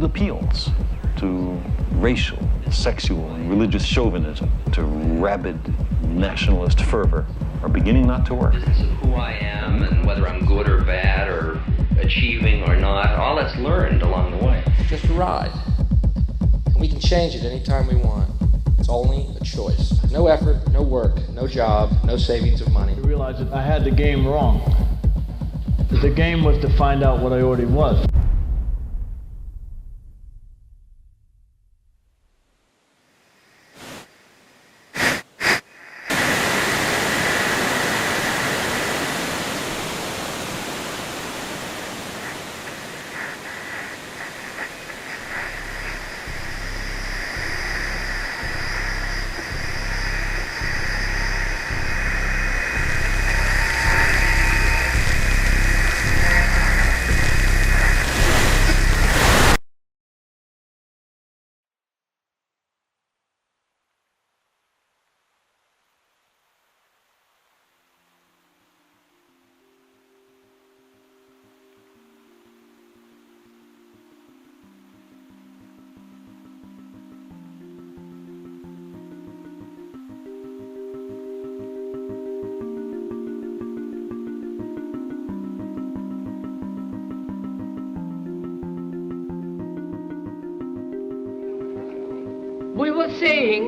appeals to racial, sexual, and religious chauvinism, to rabid nationalist fervor, are beginning not to work. Business of who I am and whether I'm good or bad or achieving or not, all that's learned along the way. It's just a ride. And we can change it anytime we want. It's only a choice. No effort, no work, no job, no savings of money. I realized that I had the game wrong. That the game was to find out what I already was. We were saying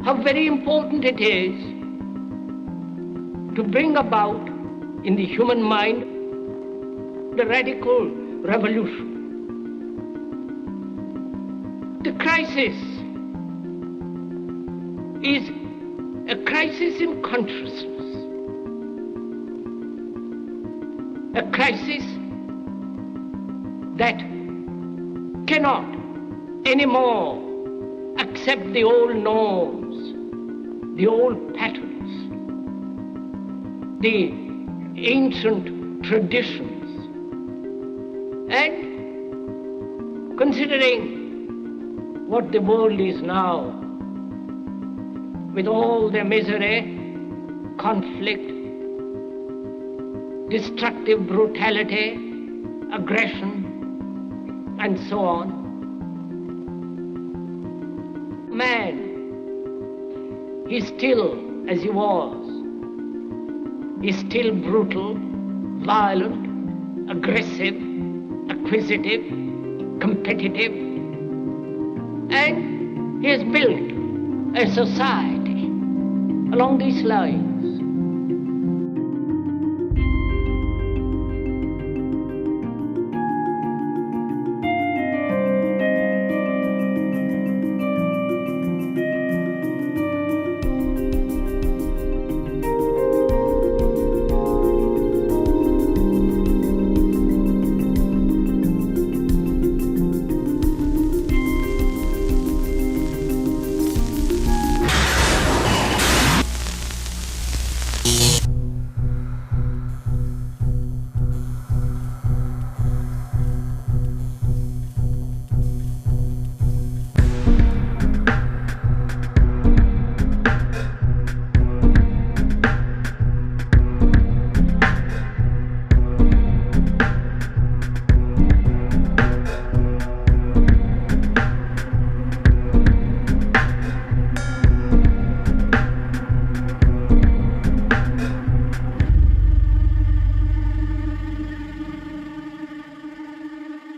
how very important it is to bring about in the human mind the radical revolution. The crisis is a crisis in consciousness, a crisis that cannot anymore accept the old norms, the old patterns, the ancient traditions. And considering what the world is now, with all the misery, conflict, destructive brutality, aggression, and so on, man is still as he was. He's still brutal, violent, aggressive, acquisitive, competitive, and he has built a society along these lines.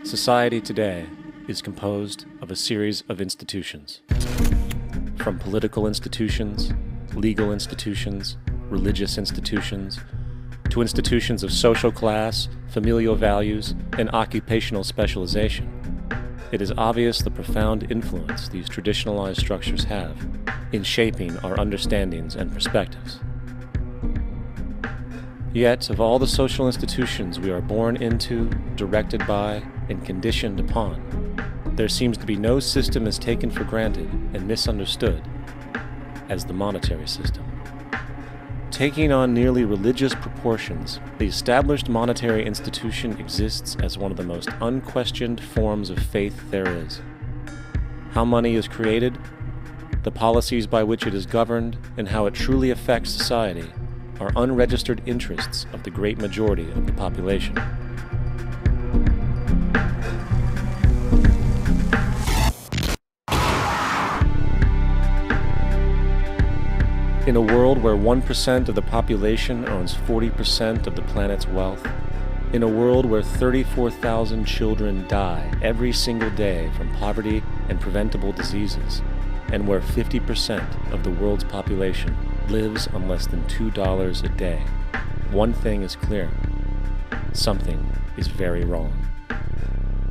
Society today is composed of a series of institutions. From political institutions, legal institutions, religious institutions, to institutions of social class, familial values, and occupational specialization. It is obvious the profound influence these traditionalized structures have in shaping our understandings and perspectives. Yet, of all the social institutions we are born into, directed by, and conditioned upon, there seems to be no system as taken for granted and misunderstood as the monetary system. Taking on nearly religious proportions, the established monetary institution exists as one of the most unquestioned forms of faith there is. How money is created, the policies by which it is governed, and how it truly affects society are unregistered interests of the great majority of the population. In a world where 1% of the population owns 40% of the planet's wealth, in a world where 34,000 children die every single day from poverty and preventable diseases, and where 50% of the world's population lives on less than $2 a day, one thing is clear: something is very wrong.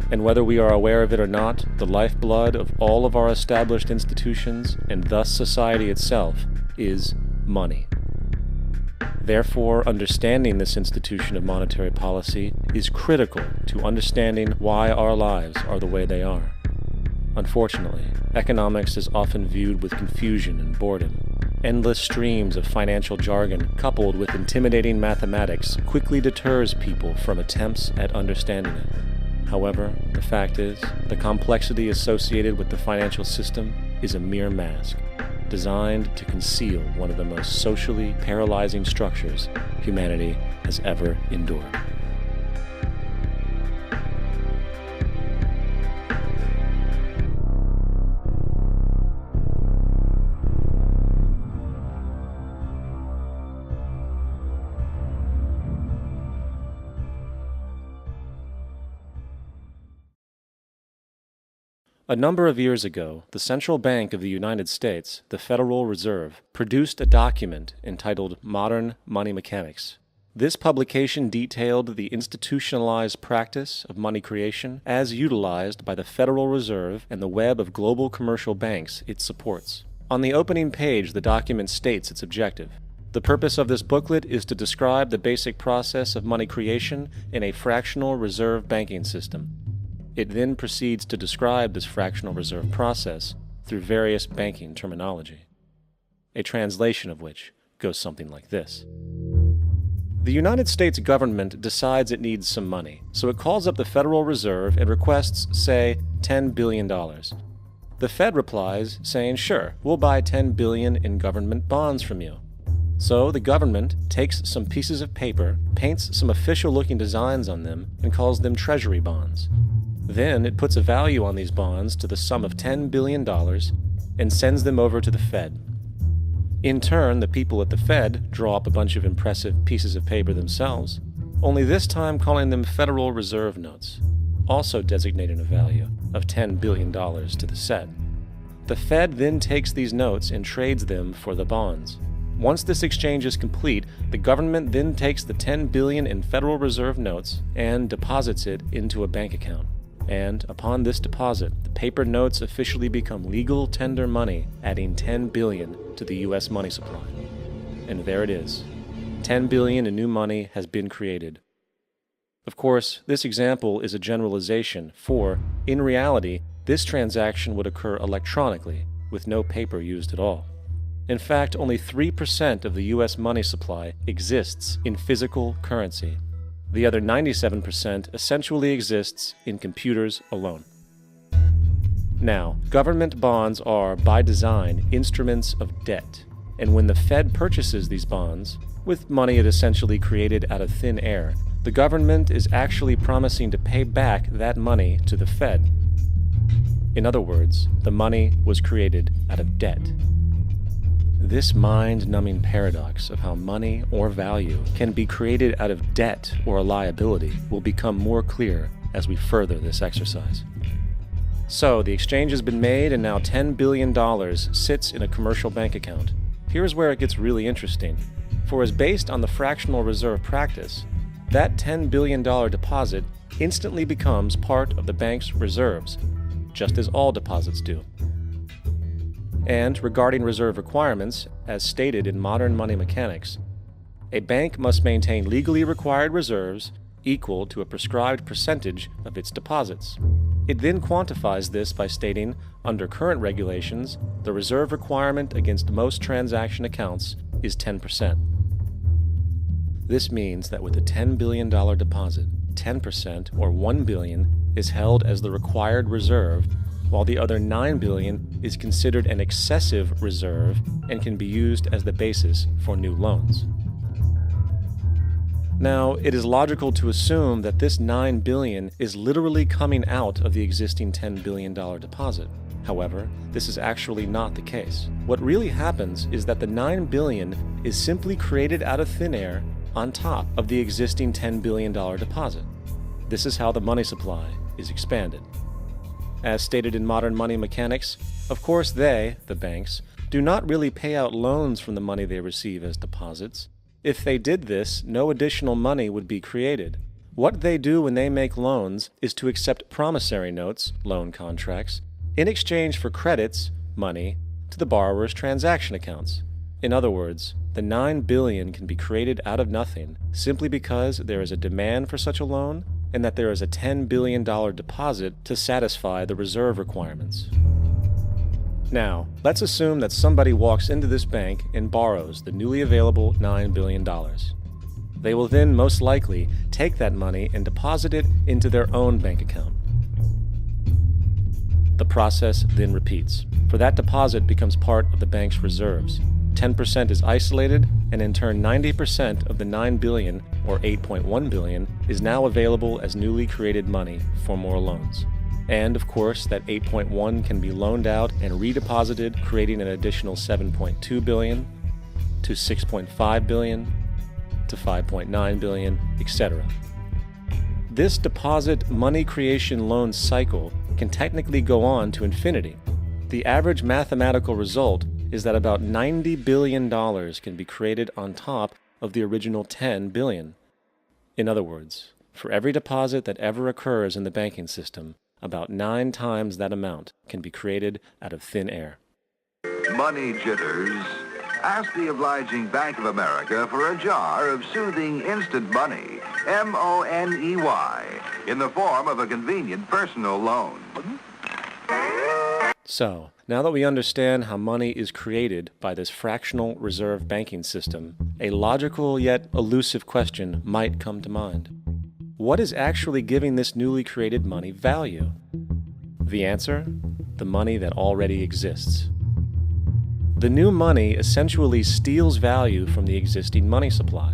And whether we are aware of it or not, the lifeblood of all of our established institutions, and thus society itself, is money. Therefore, understanding this institution of monetary policy is critical to understanding why our lives are the way they are. Unfortunately, economics is often viewed with confusion and boredom. Endless streams of financial jargon coupled with intimidating mathematics quickly deters people from attempts at understanding it. However, the fact is, the complexity associated with the financial system is a mere mask, designed to conceal one of the most socially paralyzing structures humanity has ever endured. A number of years ago, the Central Bank of the United States, the Federal Reserve, produced a document entitled Modern Money Mechanics. This publication detailed the institutionalized practice of money creation as utilized by the Federal Reserve and the web of global commercial banks it supports. On the opening page, the document states its objective. The purpose of this booklet is to describe the basic process of money creation in a fractional reserve banking system. It then proceeds to describe this fractional reserve process through various banking terminology, a translation of which goes something like this. The United States government decides it needs some money, so it calls up the Federal Reserve and requests, say, $10 billion. The Fed replies, saying, sure, we'll buy $10 billion in government bonds from you. So the government takes some pieces of paper, paints some official-looking designs on them, and calls them treasury bonds. Then it puts a value on these bonds to the sum of $10 billion and sends them over to the Fed. In turn, the people at the Fed draw up a bunch of impressive pieces of paper themselves, only this time calling them Federal Reserve notes, also designating a value of $10 billion to the set. The Fed then takes these notes and trades them for the bonds. Once this exchange is complete, the government then takes the $10 billion in Federal Reserve notes and deposits it into a bank account. And upon this deposit, the paper notes officially become legal tender money, adding $10 billion to the U.S. money supply. And there it is. $10 billion in new money has been created. Of course, this example is a generalization, for, in reality, this transaction would occur electronically, with no paper used at all. In fact, only 3% of the U.S. money supply exists in physical currency. The other 97% essentially exists in computers alone. Now, government bonds are, by design, instruments of debt, and when the Fed purchases these bonds, with money it essentially created out of thin air, the government is actually promising to pay back that money to the Fed. In other words, the money was created out of debt. This mind-numbing paradox of how money or value can be created out of debt or a liability will become more clear as we further this exercise. So, the exchange has been made and now $10 billion sits in a commercial bank account. Here's where it gets really interesting. For as based on the fractional reserve practice, that $10 billion deposit instantly becomes part of the bank's reserves, just as all deposits do. And regarding reserve requirements, as stated in Modern Money Mechanics, a bank must maintain legally required reserves equal to a prescribed percentage of its deposits. It then quantifies this by stating, under current regulations, the reserve requirement against most transaction accounts is 10%. This means that with a $10 billion deposit, 10%, or $1 billion, is held as the required reserve, while the other $9 billion is considered an excessive reserve and can be used as the basis for new loans. Now, it is logical to assume that this $9 billion is literally coming out of the existing $10 billion deposit. However, this is actually not the case. What really happens is that the $9 billion is simply created out of thin air on top of the existing $10 billion deposit. This is how the money supply is expanded. As stated in modern money mechanics, of course they, the banks, do not really pay out loans from the money they receive as deposits. If they did this, no additional money would be created. What they do when they make loans is to accept promissory notes, loan contracts, in exchange for credits, money, to the borrower's transaction accounts. In other words, the $9 billion can be created out of nothing simply because there is a demand for such a loan and that there is a $10 billion deposit to satisfy the reserve requirements. Now, let's assume that somebody walks into this bank and borrows the newly available $9 billion. They will then most likely take that money and deposit it into their own bank account. The process then repeats, for that deposit becomes part of the bank's reserves. 10% is isolated, and in turn 90% of the $9 billion, or $8.1 billion, is now available as newly created money for more loans. And of course, that 8.1 can be loaned out and redeposited, creating an additional 7.2 billion, to 6.5 billion, to 5.9 billion, etc. This deposit money creation loan cycle can technically go on to infinity. The average mathematical result is that about $90 billion can be created on top of the original $10 billion. In other words, for every deposit that ever occurs in the banking system, about 9 times that amount can be created out of thin air. Money jitters. Ask the obliging Bank of America for a jar of soothing instant money, M-O-N-E-Y, in the form of a convenient personal loan. So, now that we understand how money is created by this fractional reserve banking system, a logical yet elusive question might come to mind. What is actually giving this newly created money value? The answer? The money that already exists. The new money essentially steals value from the existing money supply.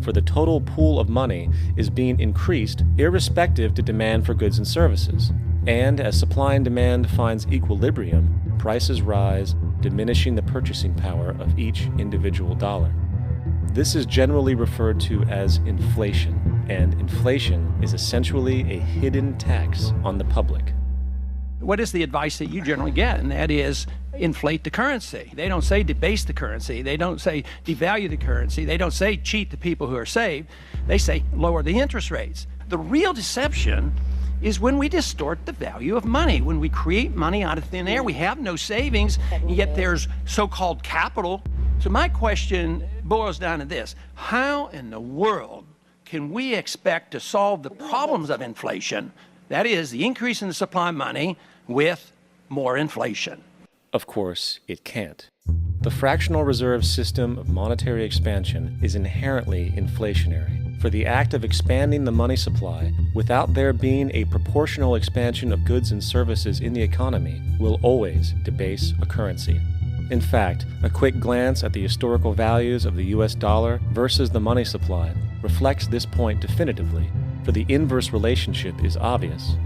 For the total pool of money is being increased irrespective to demand for goods and services. And as supply and demand finds equilibrium, prices rise, diminishing the purchasing power of each individual dollar. This is generally referred to as inflation, and inflation is essentially a hidden tax on the public. What is the advice that you generally get? And that is inflate the currency. They don't say debase the currency. They don't say devalue the currency. They don't say cheat the people who are saved. They say lower the interest rates. The real deception is when we distort the value of money. When we create money out of thin air, we have no savings, and yet there's so-called capital. So my question boils down to this: how in the world can we expect to solve the problems of inflation, that is, the increase in the supply of money, with more inflation? Of course, it can't. The fractional reserve system of monetary expansion is inherently inflationary. For the act of expanding the money supply without there being a proportional expansion of goods and services in the economy will always debase a currency. In fact, a quick glance at the historical values of the US dollar versus the money supply reflects this point definitively, for the inverse relationship is obvious.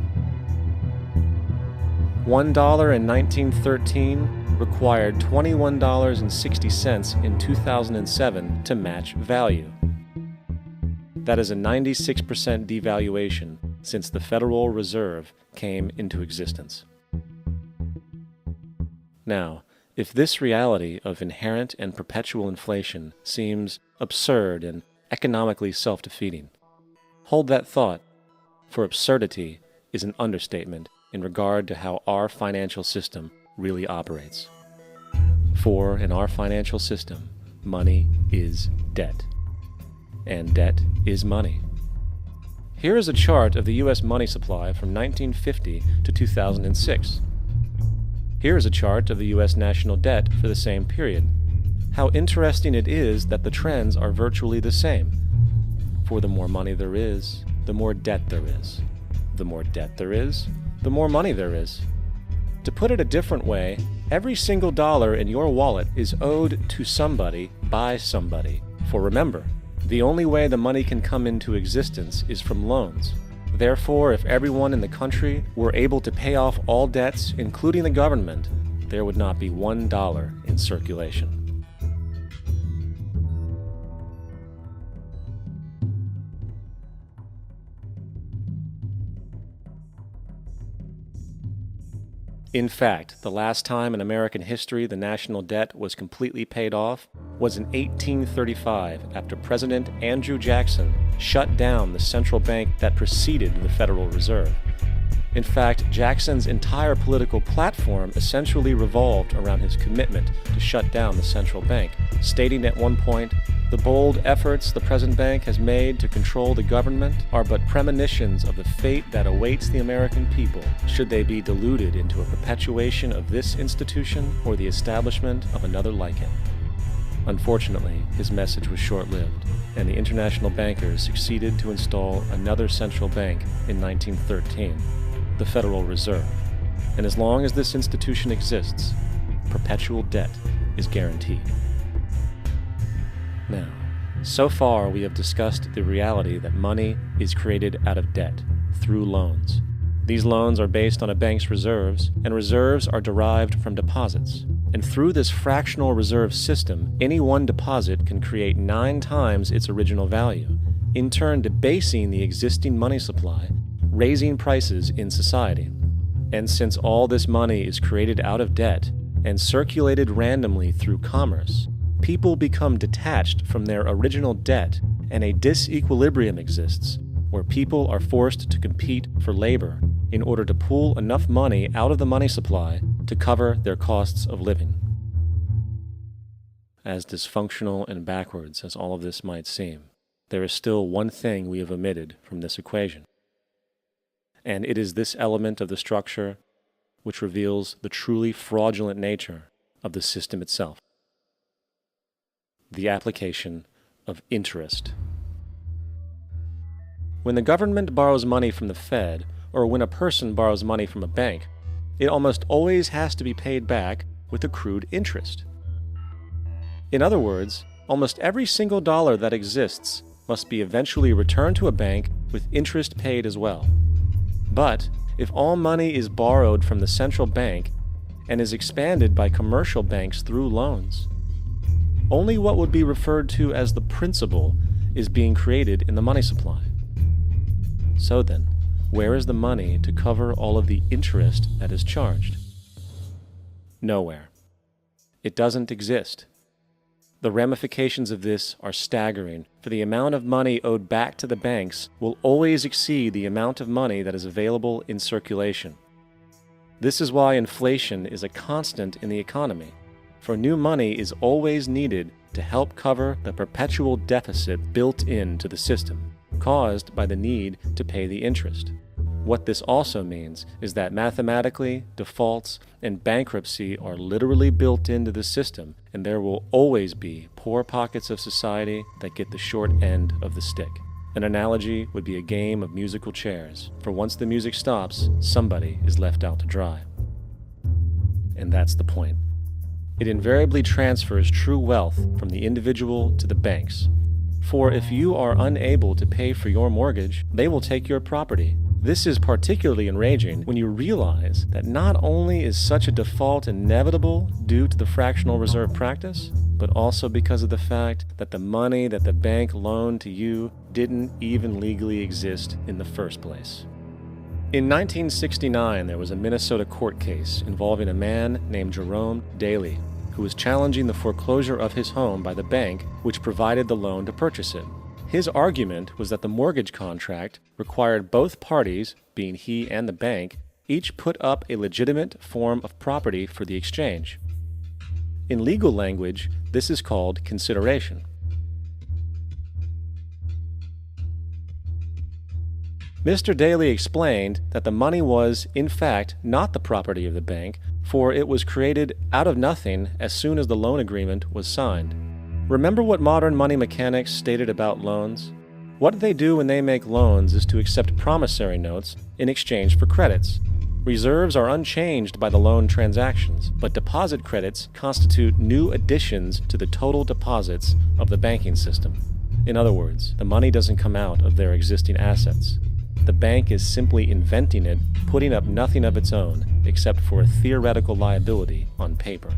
$1 in 1913 required $21.60 in 2007 to match value. That is a 96% devaluation since the Federal Reserve came into existence. Now, if this reality of inherent and perpetual inflation seems absurd and economically self-defeating, hold that thought, for absurdity is an understatement in regard to how our financial system really operates. For in our financial system, money is debt. And debt is money. Here is a chart of the U.S. money supply from 1950 to 2006. Here is a chart of the U.S. national debt for the same period. How interesting it is that the trends are virtually the same. For the more money there is, the more debt there is. The more debt there is, the more money there is. To put it a different way, every single dollar in your wallet is owed to somebody by somebody. For remember, the only way the money can come into existence is from loans. Therefore, if everyone in the country were able to pay off all debts, including the government, there would not be $1 in circulation. In fact, the last time in American history the national debt was completely paid off was in 1835 after President Andrew Jackson shut down the central bank that preceded the Federal Reserve. In fact, Jackson's entire political platform essentially revolved around his commitment to shut down the central bank, stating at one point, "The bold efforts the present bank has made to control the government are but premonitions of the fate that awaits the American people should they be deluded into a perpetuation of this institution or the establishment of another like it." Unfortunately, his message was short-lived, and the international bankers succeeded to install another central bank in 1913, the Federal Reserve. And as long as this institution exists, perpetual debt is guaranteed. Now, so far we have discussed the reality that money is created out of debt, through loans. These loans are based on a bank's reserves, and reserves are derived from deposits. And through this fractional reserve system, any one deposit can create 9 times its original value, in turn debasing the existing money supply, raising prices in society. And since all this money is created out of debt and circulated randomly through commerce, people become detached from their original debt, and a disequilibrium exists where people are forced to compete for labor in order to pull enough money out of the money supply to cover their costs of living. As dysfunctional and backwards as all of this might seem, there is still one thing we have omitted from this equation. And it is this element of the structure which reveals the truly fraudulent nature of the system itself: the application of interest. When the government borrows money from the Fed, or when a person borrows money from a bank, it almost always has to be paid back with accrued interest. In other words, almost every single dollar that exists must be eventually returned to a bank with interest paid as well. But if all money is borrowed from the central bank and is expanded by commercial banks through loans, only what would be referred to as the principal is being created in the money supply. So then, where is the money to cover all of the interest that is charged? Nowhere. It doesn't exist. The ramifications of this are staggering, for the amount of money owed back to the banks will always exceed the amount of money that is available in circulation. This is why inflation is a constant in the economy, for new money is always needed to help cover the perpetual deficit built into the system, caused by the need to pay the interest. What this also means is that mathematically, defaults and bankruptcy are literally built into the system, and there will always be poor pockets of society that get the short end of the stick. An analogy would be a game of musical chairs, for once the music stops, somebody is left out to dry. And that's the point. It invariably transfers true wealth from the individual to the banks. For if you are unable to pay for your mortgage, they will take your property. This is particularly enraging when you realize that not only is such a default inevitable due to the fractional reserve practice, but also because of the fact that the money that the bank loaned to you didn't even legally exist in the first place. In 1969, there was a Minnesota court case involving a man named Jerome Daly, who was challenging the foreclosure of his home by the bank which provided the loan to purchase it. His argument was that the mortgage contract required both parties, being he and the bank, each put up a legitimate form of property for the exchange. In legal language, this is called consideration. Mr. Daly explained that the money was, in fact, not the property of the bank, for it was created out of nothing as soon as the loan agreement was signed. Remember what modern money mechanics stated about loans? What they do when they make loans is to accept promissory notes in exchange for credits. Reserves are unchanged by the loan transactions, but deposit credits constitute new additions to the total deposits of the banking system. In other words, the money doesn't come out of their existing assets. the bank is simply inventing it, putting up nothing of its own except for a theoretical liability on paper.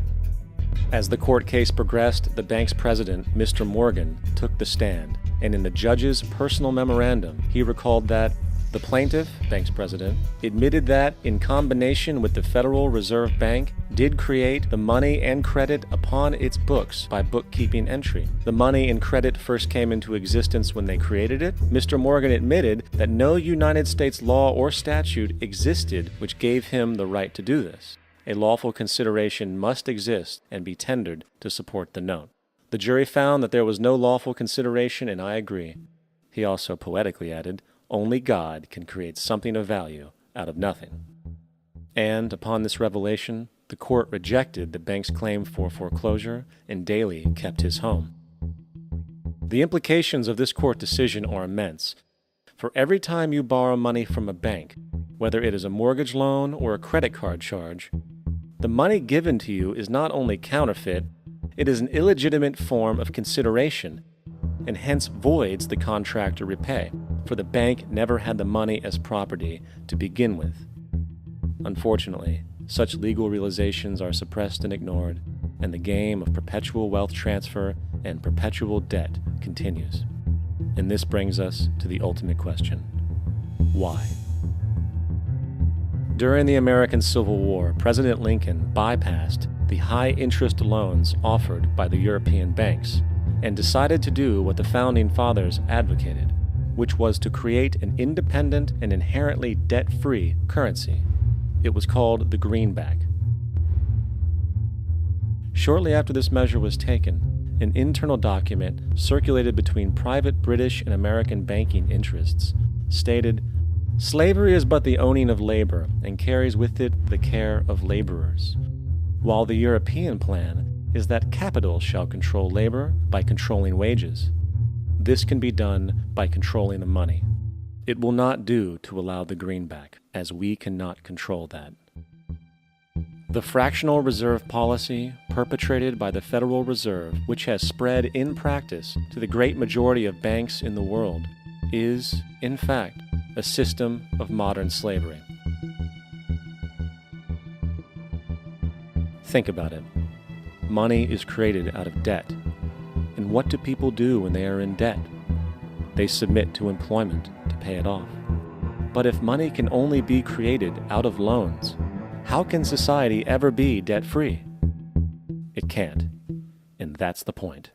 As the court case progressed, the bank's president, Mr. Morgan, took the stand, and in the judge's personal memorandum, he recalled that the plaintiff, bank's president, admitted that, in combination with the Federal Reserve Bank, did create the money and credit upon its books by bookkeeping entry. The money and credit first came into existence when they created it. Mr. Morgan admitted that no United States law or statute existed which gave him the right to do this. A lawful consideration must exist and be tendered to support the note. The jury found that there was no lawful consideration, and I agree. He also poetically added, "Only God can create something of value out of nothing." And upon this revelation, the court rejected the bank's claim for foreclosure, and Daly kept his home. The implications of this court decision are immense. For every time you borrow money from a bank, whether it is a mortgage loan or a credit card charge, the money given to you is not only counterfeit, it is an illegitimate form of consideration, and hence voids the contract to repay, for the bank never had the money as property to begin with. Unfortunately, such legal realizations are suppressed and ignored, and the game of perpetual wealth transfer and perpetual debt continues. And this brings us to the ultimate question: why? During the American Civil War, President Lincoln bypassed the high-interest loans offered by the European banks and decided to do what the Founding Fathers advocated, which was to create an independent and inherently debt-free currency. It was called the greenback. Shortly after this measure was taken, an internal document circulated between private British and American banking interests stated, "Slavery is but the owning of labor and carries with it the care of laborers, while the European plan is that capital shall control labor by controlling wages. This can be done by controlling the money. It will not do to allow the greenback, as we cannot control that." The fractional reserve policy perpetrated by the Federal Reserve, which has spread in practice to the great majority of banks in the world, is, in fact, a system of modern slavery. Think about it. Money is created out of debt. And what do people do when they are in debt? They submit to employment to pay it off. But if money can only be created out of loans, how can society ever be debt-free? It can't. And that's the point.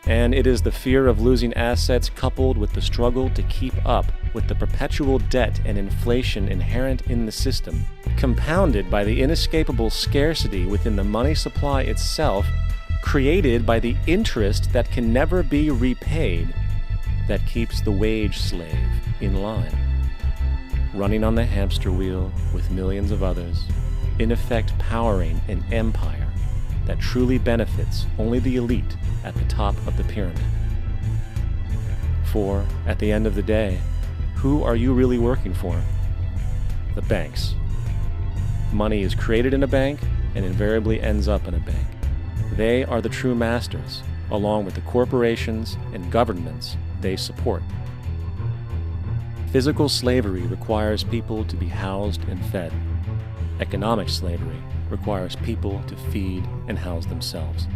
And it is the fear of losing assets coupled with the struggle to keep up with the perpetual debt and inflation inherent in the system, compounded by the inescapable scarcity within the money supply itself, created by the interest that can never be repaid, that keeps the wage slave in line, running on the hamster wheel with millions of others, in effect powering an empire that truly benefits only the elite at the top of the pyramid. For, at the end of the day, who are you really working for? The banks. Money is created in a bank and invariably ends up in a bank. They are the true masters, along with the corporations and governments they support. Physical slavery requires people to be housed and fed. Economic slavery requires people to feed and house themselves.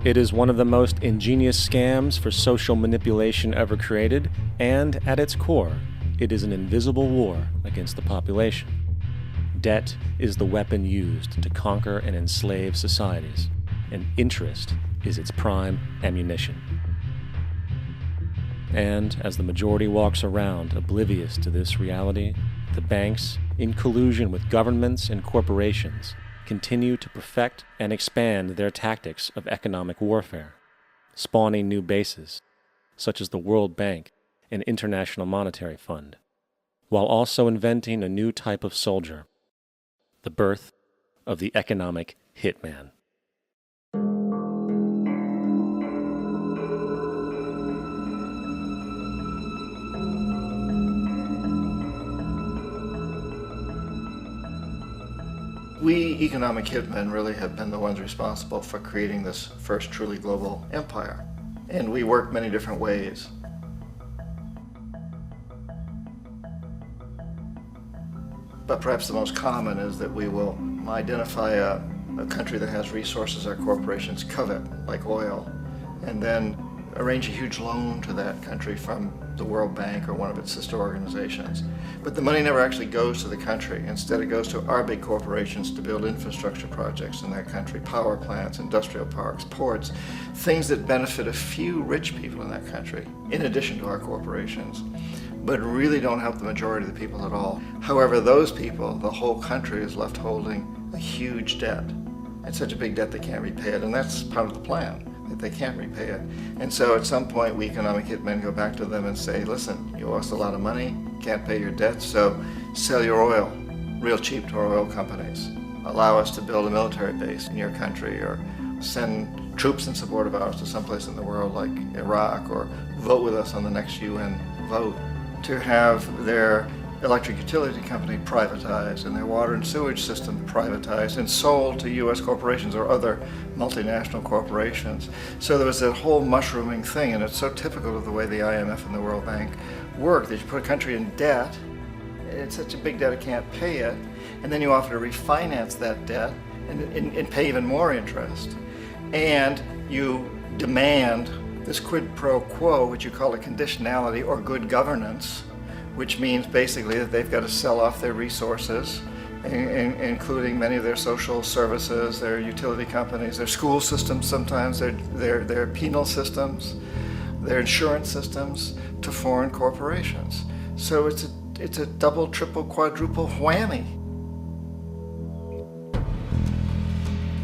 It is one of the most ingenious scams for social manipulation ever created, and at its core, it is an invisible war against the population. Debt is the weapon used to conquer and enslave societies, and interest is its prime ammunition. And as the majority walks around oblivious to this reality, the banks, in collusion with governments and corporations, continue to perfect and expand their tactics of economic warfare, spawning new bases, such as the World Bank and International Monetary Fund, while also inventing a new type of soldier, the birth of the economic hitman. We economic hitmen really have been the ones responsible for creating this first truly global empire. And we work many different ways. But perhaps the most common is that we will identify a country that has resources our corporations covet, like oil, and then arrange a huge loan to that country from the World Bank or one of its sister organizations. But the money never actually goes to the country. Instead, it goes to our big corporations to build infrastructure projects in that country, power plants, industrial parks, ports, things that benefit a few rich people in that country, in addition to our corporations, but really don't help the majority of the people at all. However, those people, the whole country is left holding a huge debt. It's such a big debt they can't repay it, and that's part of the plan, that they can't repay it. And so at some point, we economic hitmen go back to them and say, listen, you owe us a lot of money, can't pay your debts, so sell your oil real cheap to our oil companies. Allow us to build a military base in your country, or send troops in support of ours to someplace in the world like Iraq, or vote with us on the next UN vote. To have their electric utility company privatized and their water and sewage system privatized and sold to U.S. corporations or other multinational corporations. So there was that whole mushrooming thing, and it's so typical of the way the IMF and the World Bank work, that you put a country in debt, it's such a big debt it can't pay it, and then you offer to refinance that debt and pay even more interest. And you demand this quid pro quo, which you call a conditionality or good governance, which means basically that they've got to sell off their resources, including many of their social services, their utility companies, their school systems sometimes, their penal systems, their insurance systems, to foreign corporations. So it's a double, triple, quadruple whammy.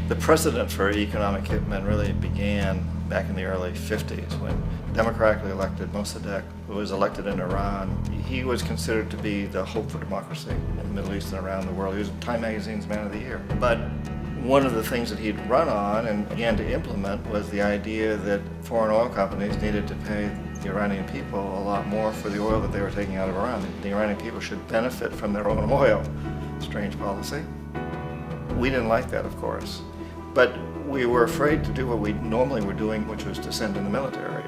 The precedent for economic hitmen really began back in the early 50s when democratically elected Mossadegh, who was elected in Iran, he was considered to be the hope for democracy in the Middle East and around the world. He was Time Magazine's Man of the Year. But one of the things that he'd run on and began to implement was the idea that foreign oil companies needed to pay the Iranian people a lot more for the oil that they were taking out of Iran. The Iranian people should benefit from their own oil. Strange policy. We didn't like that, of course. But we were afraid to do what we normally were doing, which was to send in the military.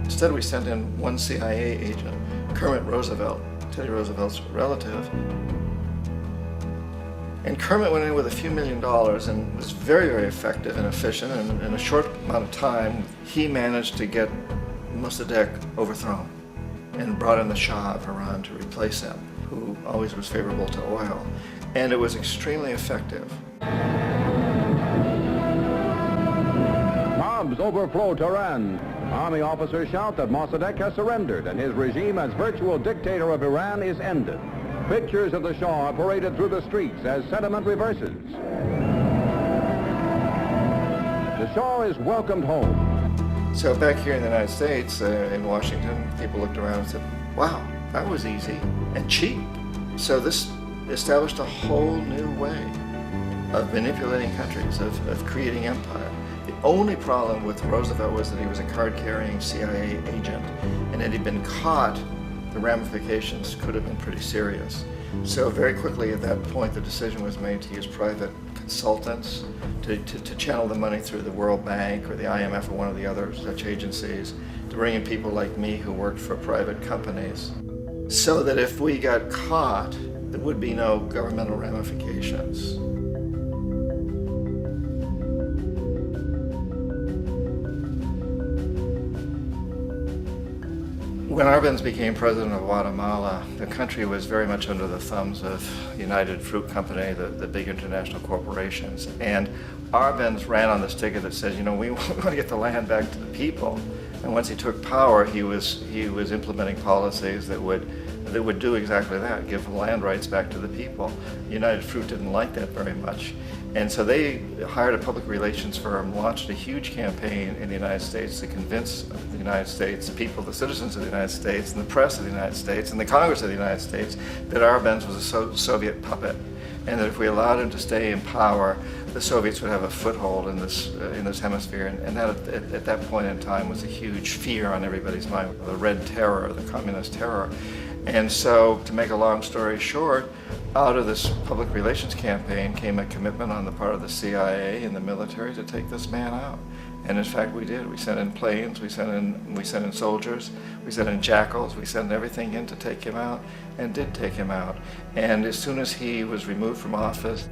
Instead, we sent in one CIA agent, Kermit Roosevelt, Teddy Roosevelt's relative. And Kermit went in with a few $1 million and was very, very effective and efficient. And in a short amount of time, he managed to get Mossadegh overthrown and brought in the Shah of Iran to replace him, who always was favorable to oil. And it was extremely effective. Mobs overflow Tehran. Army officers shout that Mossadegh has surrendered and his regime as virtual dictator of Iran is ended. Pictures of the Shah are paraded through the streets as sentiment reverses. The Shah is welcomed home. So back here in the United States, in Washington, people looked around and said, wow, that was easy and cheap. So this established a whole new way of manipulating countries, of creating empire. The only problem with Roosevelt was that he was a card-carrying CIA agent, and had he been caught, the ramifications could have been pretty serious. So very quickly at that point, the decision was made to use private consultants to channel the money through the World Bank or the IMF or one of the other such agencies, to bring in people like me who worked for private companies, so that if we got caught, there would be no governmental ramifications. When Arbenz became president of Guatemala, the country was very much under the thumbs of United Fruit Company, the big international corporations. And Arbenz ran on this ticket that says, you know, we want to get the land back to the people. And once he took power, he was implementing policies that would do exactly that, give the land rights back to the people. United Fruit didn't like that very much. And so they hired a public relations firm, launched a huge campaign in the United States to convince the United States people, the citizens of the United States, and the press of the United States, and the Congress of the United States, that Arbenz was a Soviet puppet, and that if we allowed him to stay in power, the Soviets would have a foothold in this hemisphere. And that at that point in time was a huge fear on everybody's mind, the Red Terror, the Communist terror. And so, to make a long story short, out of this public relations campaign came a commitment on the part of the CIA and the military to take this man out. And in fact, we did. We sent in planes, we sent in soldiers, we sent in jackals, we sent everything in to take him out, and did take him out. And as soon as he was removed from office,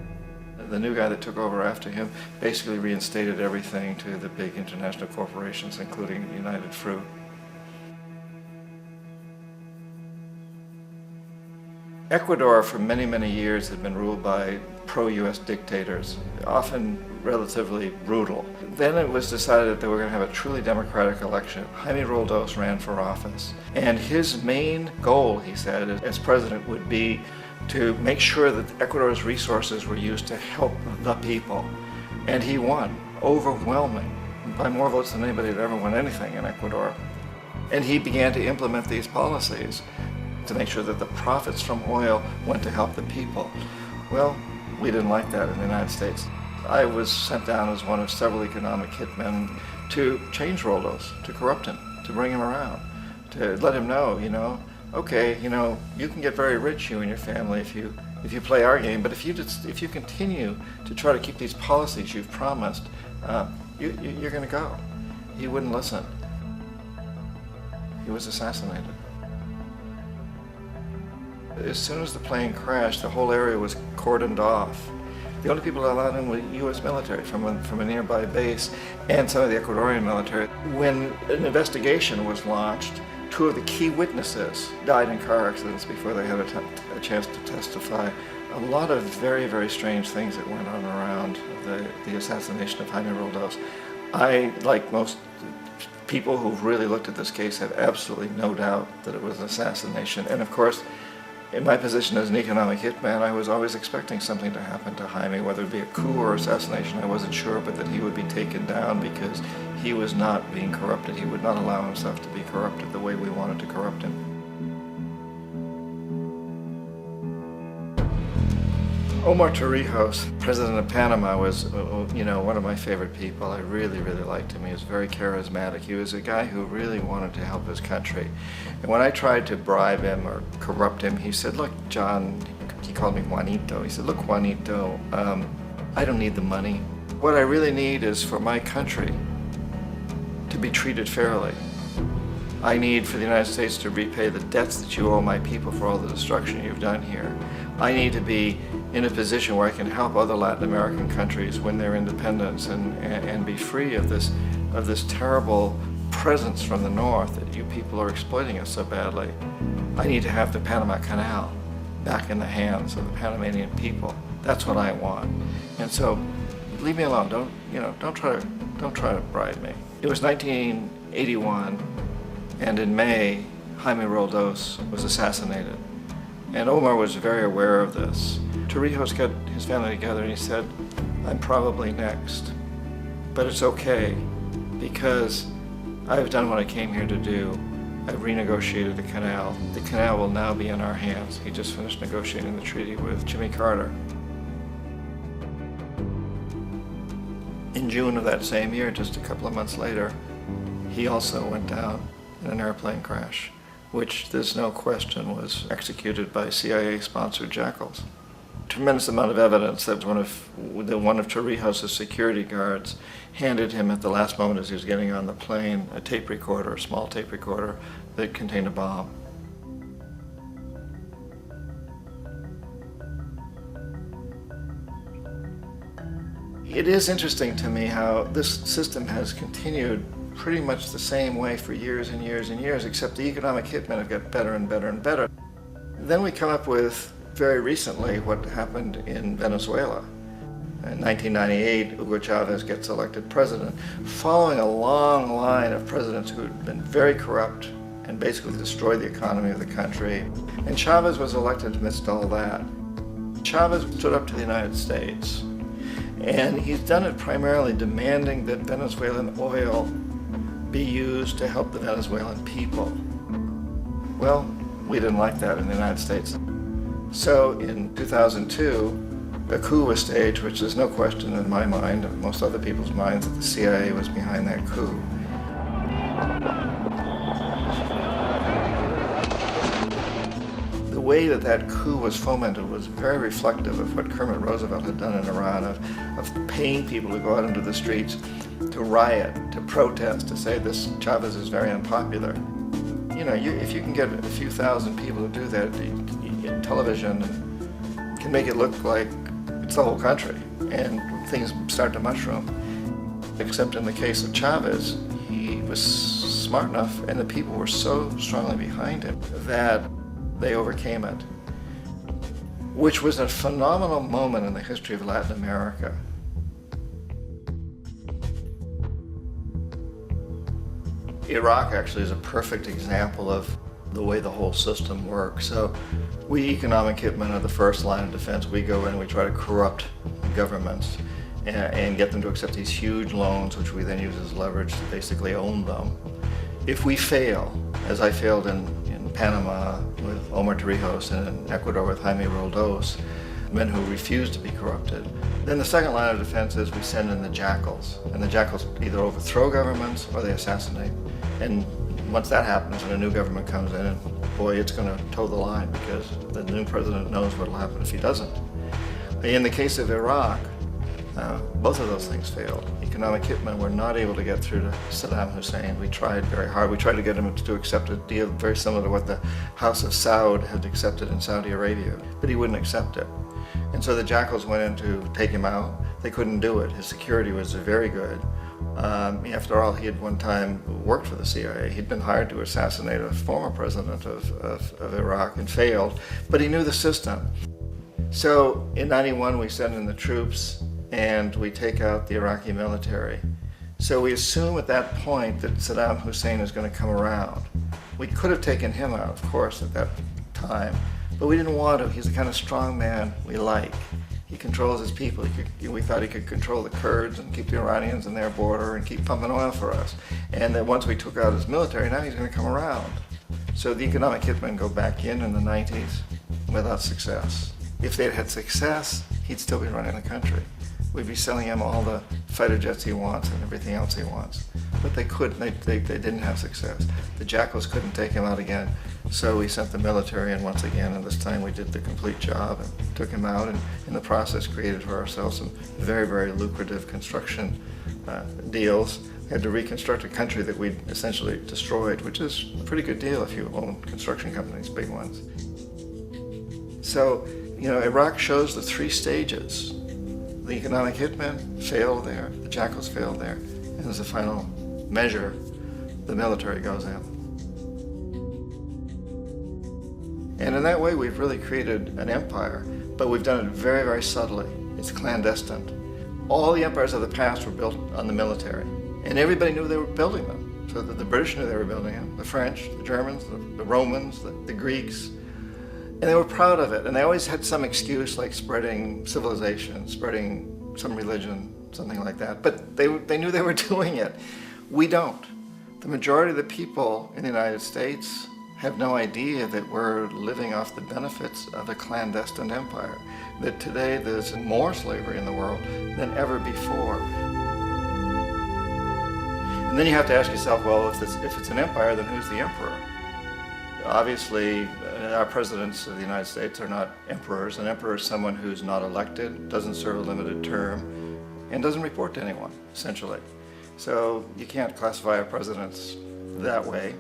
the new guy that took over after him basically reinstated everything to the big international corporations, including United Fruit. Ecuador for many, many years had been ruled by pro-US dictators, often relatively brutal. Then it was decided that they were going to have a truly democratic election. Jaime Roldos ran for office, and his main goal, he said, as president would be to make sure that Ecuador's resources were used to help the people. And he won, overwhelming, by more votes than anybody had ever won anything in Ecuador. And he began to implement these policies to make sure that the profits from oil went to help the people. Well, we didn't like that in the United States. I was sent down as one of several economic hitmen to change Roldos, to corrupt him, to bring him around, to let him know, okay, you can get very rich, you and your family, if you play our game, but if you continue to try to keep these policies you've promised, you're going to go. He wouldn't listen. He was assassinated. As soon as the plane crashed, the whole area was cordoned off. The only people allowed in were U.S. military from a nearby base and some of the Ecuadorian military. When an investigation was launched, 2 of the key witnesses died in car accidents before they had a chance to testify. A lot of very, very strange things that went on around the assassination of Jaime Roldos. I, like most people who've really looked at this case, have absolutely no doubt that it was an assassination. And of course, in my position as an economic hitman, I was always expecting something to happen to Jaime, whether it be a coup or assassination, I wasn't sure, but that he would be taken down because he was not being corrupted. He would not allow himself to be corrupted the way we wanted to corrupt him. Omar Torrijos, president of Panama, was one of my favorite people. I really, really liked him. He was very charismatic. He was a guy who really wanted to help his country. And when I tried to bribe him or corrupt him, he said, look, John, he called me Juanito. He said, look, Juanito, I don't need the money. What I really need is for my country to be treated fairly. I need for the United States to repay the debts that you owe my people for all the destruction you've done here. I need to be in a position where I can help other Latin American countries win their independence and be free of this terrible presence from the north that you people are exploiting us so badly. I need to have the Panama Canal back in the hands of the Panamanian people. That's what I want. And so, leave me alone. Don't try to bribe me. It was 1981, and in May, Jaime Roldos was assassinated. And Omar was very aware of this. Torrijos got his family together and he said, I'm probably next, but it's okay because I've done what I came here to do. I've renegotiated the canal. The canal will now be in our hands. He just finished negotiating the treaty with Jimmy Carter. In June of that same year, just a couple of months later, he also went down in an airplane crash, which there's no question was executed by CIA-sponsored jackals. Tremendous amount of evidence that one of Torrijos' security guards handed him at the last moment as he was getting on the plane a tape recorder, a small tape recorder that contained a bomb. It is interesting to me how this system has continued pretty much the same way for years and years and years, except the economic hitmen have got better and better and better. Then we come up with, very recently, what happened in Venezuela. In 1998, Hugo Chavez gets elected president, following a long line of presidents who had been very corrupt and basically destroyed the economy of the country. And Chavez was elected amidst all that. Chavez stood up to the United States, and he's done it primarily demanding that Venezuelan oil be used to help the Venezuelan people. Well, we didn't like that in the United States. So in 2002, a coup was staged, which there's no question in my mind, and most other people's minds, that the CIA was behind that coup. The way that coup was fomented was very reflective of what Kermit Roosevelt had done in Iran, of paying people to go out into the streets, to riot, to protest, to say this Chavez is very unpopular. You know, if you can get a few thousand people to do that, television can make it look like it's the whole country, and things start to mushroom. Except in the case of Chavez, he was smart enough, and the people were so strongly behind him that they overcame it, which was a phenomenal moment in the history of Latin America. Iraq actually is a perfect example of the way the whole system works. So we economic hitmen are the first line of defense. We go in and we try to corrupt governments and get them to accept these huge loans, which we then use as leverage to basically own them. If we fail, as I failed in Panama with Omar Torrijos and in Ecuador with Jaime Roldos, men who refused to be corrupted, then the second line of defense is we send in the jackals. And the jackals either overthrow governments or they assassinate. And once that happens and a new government comes in, and boy, it's going to toe the line because the new president knows what will happen if he doesn't. In the case of Iraq, both of those things failed. Economic hitmen were not able to get through to Saddam Hussein. We tried very hard. We tried to get him to accept a deal very similar to what the House of Saud had accepted in Saudi Arabia, but he wouldn't accept it. And so the jackals went in to take him out. They couldn't do it. His security was very good. After all, he had one time worked for the CIA. He'd been hired to assassinate a former president of Iraq and failed, but he knew the system. So in '91, we send in the troops and we take out the Iraqi military. So we assume at that point that Saddam Hussein is going to come around. We could have taken him out, of course, at that time, but we didn't want to. He's the kind of strong man we like. He controls his people. We thought he could control the Kurds and keep the Iranians in their border and keep pumping oil for us. And that once we took out his military, now he's going to come around. So the economic hitmen go back in the 90s without success. If they'd had success, he'd still be running the country. We'd be selling him all the fighter jets he wants and everything else he wants. But they couldn't, they didn't have success. The jackals couldn't take him out again, so we sent the military in once again, and this time we did the complete job and took him out, and in the process created for ourselves some very, very lucrative construction deals. We had to reconstruct a country that we'd essentially destroyed, which is a pretty good deal if you own construction companies, big ones. So, you know, Iraq shows the three stages. The economic hitmen failed there, the jackals failed there, and as a final measure, the military goes in. And in that way, we've really created an empire, but we've done it very, very subtly. It's clandestine. All the empires of the past were built on the military, and everybody knew they were building them. So that the British knew they were building them, the French, the Germans, the Romans, the Greeks. And they were proud of it, and they always had some excuse like spreading civilization, spreading some religion, something like that. But they knew they were doing it. We don't. The majority of the people in the United States have no idea that we're living off the benefits of a clandestine empire, that today there's more slavery in the world than ever before. And then you have to ask yourself, well, if it's an empire, then who's the emperor? Obviously, our presidents of the United States are not emperors. An emperor is someone who's not elected, doesn't serve a limited term, and doesn't report to anyone, essentially. So you can't classify our presidents that way.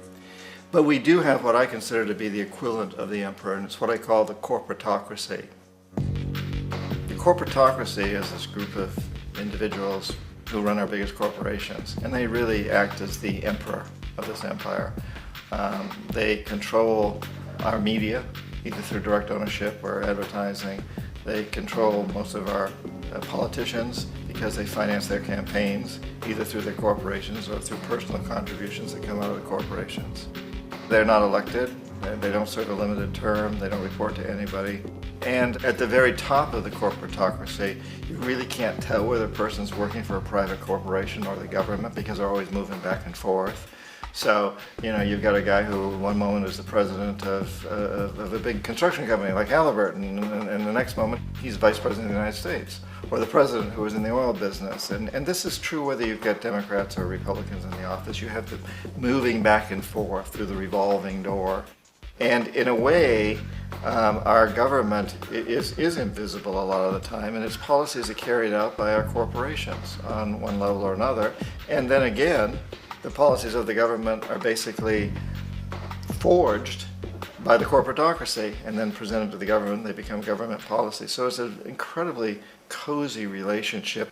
But we do have what I consider to be the equivalent of the emperor, and it's what I call the corporatocracy. The corporatocracy is this group of individuals who run our biggest corporations, and they really act as the emperor of this empire. They control our media, either through direct ownership or advertising. They control most of our politicians because they finance their campaigns, either through their corporations or through personal contributions that come out of the corporations. They're not elected, they don't serve a limited term, they don't report to anybody. And at the very top of the corporatocracy, you really can't tell whether a person's working for a private corporation or the government because they're always moving back and forth. So, you know, you've got a guy who one moment is the president of a big construction company like Halliburton, and the next moment he's vice president of the United States, or the president who was in the oil business. And this is true whether you've got Democrats or Republicans in the office. You have the moving back and forth through the revolving door. And in a way, our government is invisible a lot of the time, and its policies are carried out by our corporations on one level or another. And then again, the policies of the government are basically forged by the corporatocracy and then presented to the government. They become government policy. So it's an incredibly cozy relationship.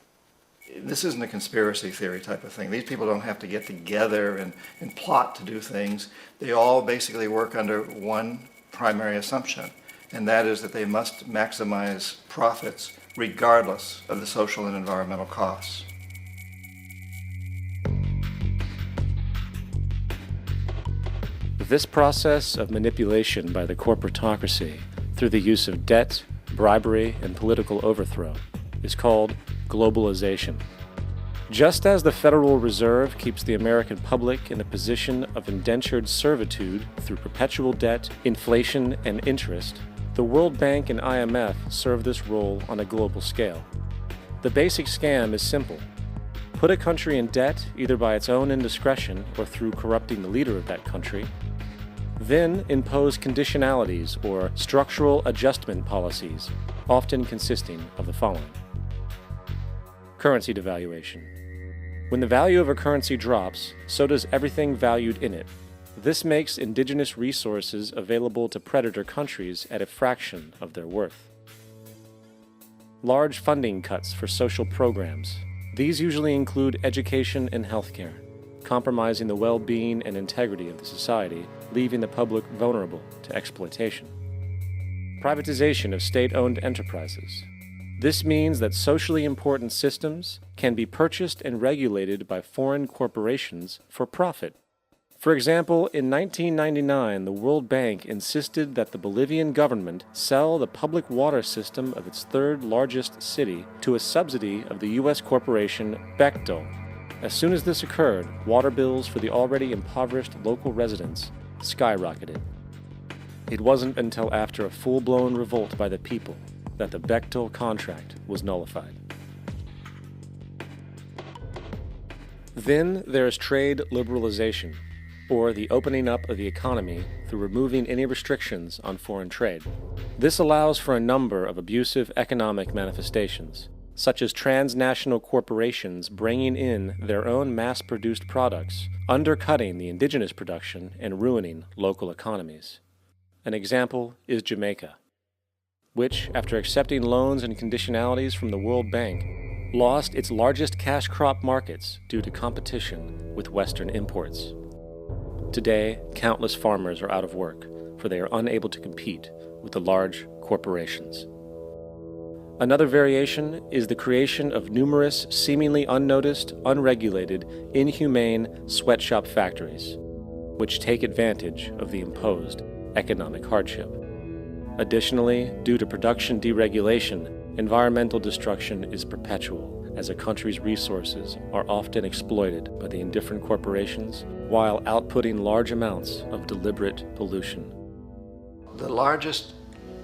This isn't a conspiracy theory type of thing. These people don't have to get together and plot to do things. They all basically work under one primary assumption, and that is that they must maximize profits regardless of the social and environmental costs. This process of manipulation by the corporatocracy through the use of debt, bribery, and political overthrow is called globalization. Just as the Federal Reserve keeps the American public in a position of indentured servitude through perpetual debt, inflation, and interest, the World Bank and IMF serve this role on a global scale. The basic scam is simple. Put a country in debt either by its own indiscretion or through corrupting the leader of that country, then impose conditionalities or structural adjustment policies, often consisting of the following. Currency devaluation. When the value of a currency drops, so does everything valued in it. This makes indigenous resources available to predator countries at a fraction of their worth. Large funding cuts for social programs. These usually include education and healthcare, compromising the well-being and integrity of the society, leaving the public vulnerable to exploitation. Privatization of state-owned enterprises. This means that socially important systems can be purchased and regulated by foreign corporations for profit. For example, in 1999, the World Bank insisted that the Bolivian government sell the public water system of its third largest city to a subsidy of the U.S. corporation Bechtel. As soon as this occurred, water bills for the already impoverished local residents skyrocketed. It wasn't until after a full-blown revolt by the people that the Bechtel contract was nullified. Then there is trade liberalization, or the opening up of the economy through removing any restrictions on foreign trade. This allows for a number of abusive economic manifestations, such as transnational corporations bringing in their own mass-produced products, undercutting the indigenous production and ruining local economies. An example is Jamaica, which, after accepting loans and conditionalities from the World Bank, lost its largest cash crop markets due to competition with Western imports. Today, countless farmers are out of work, for they are unable to compete with the large corporations. Another variation is the creation of numerous seemingly unnoticed, unregulated, inhumane sweatshop factories, which take advantage of the imposed economic hardship. Additionally, due to production deregulation, environmental destruction is perpetual, as a country's resources are often exploited by the indifferent corporations while outputting large amounts of deliberate pollution. The largest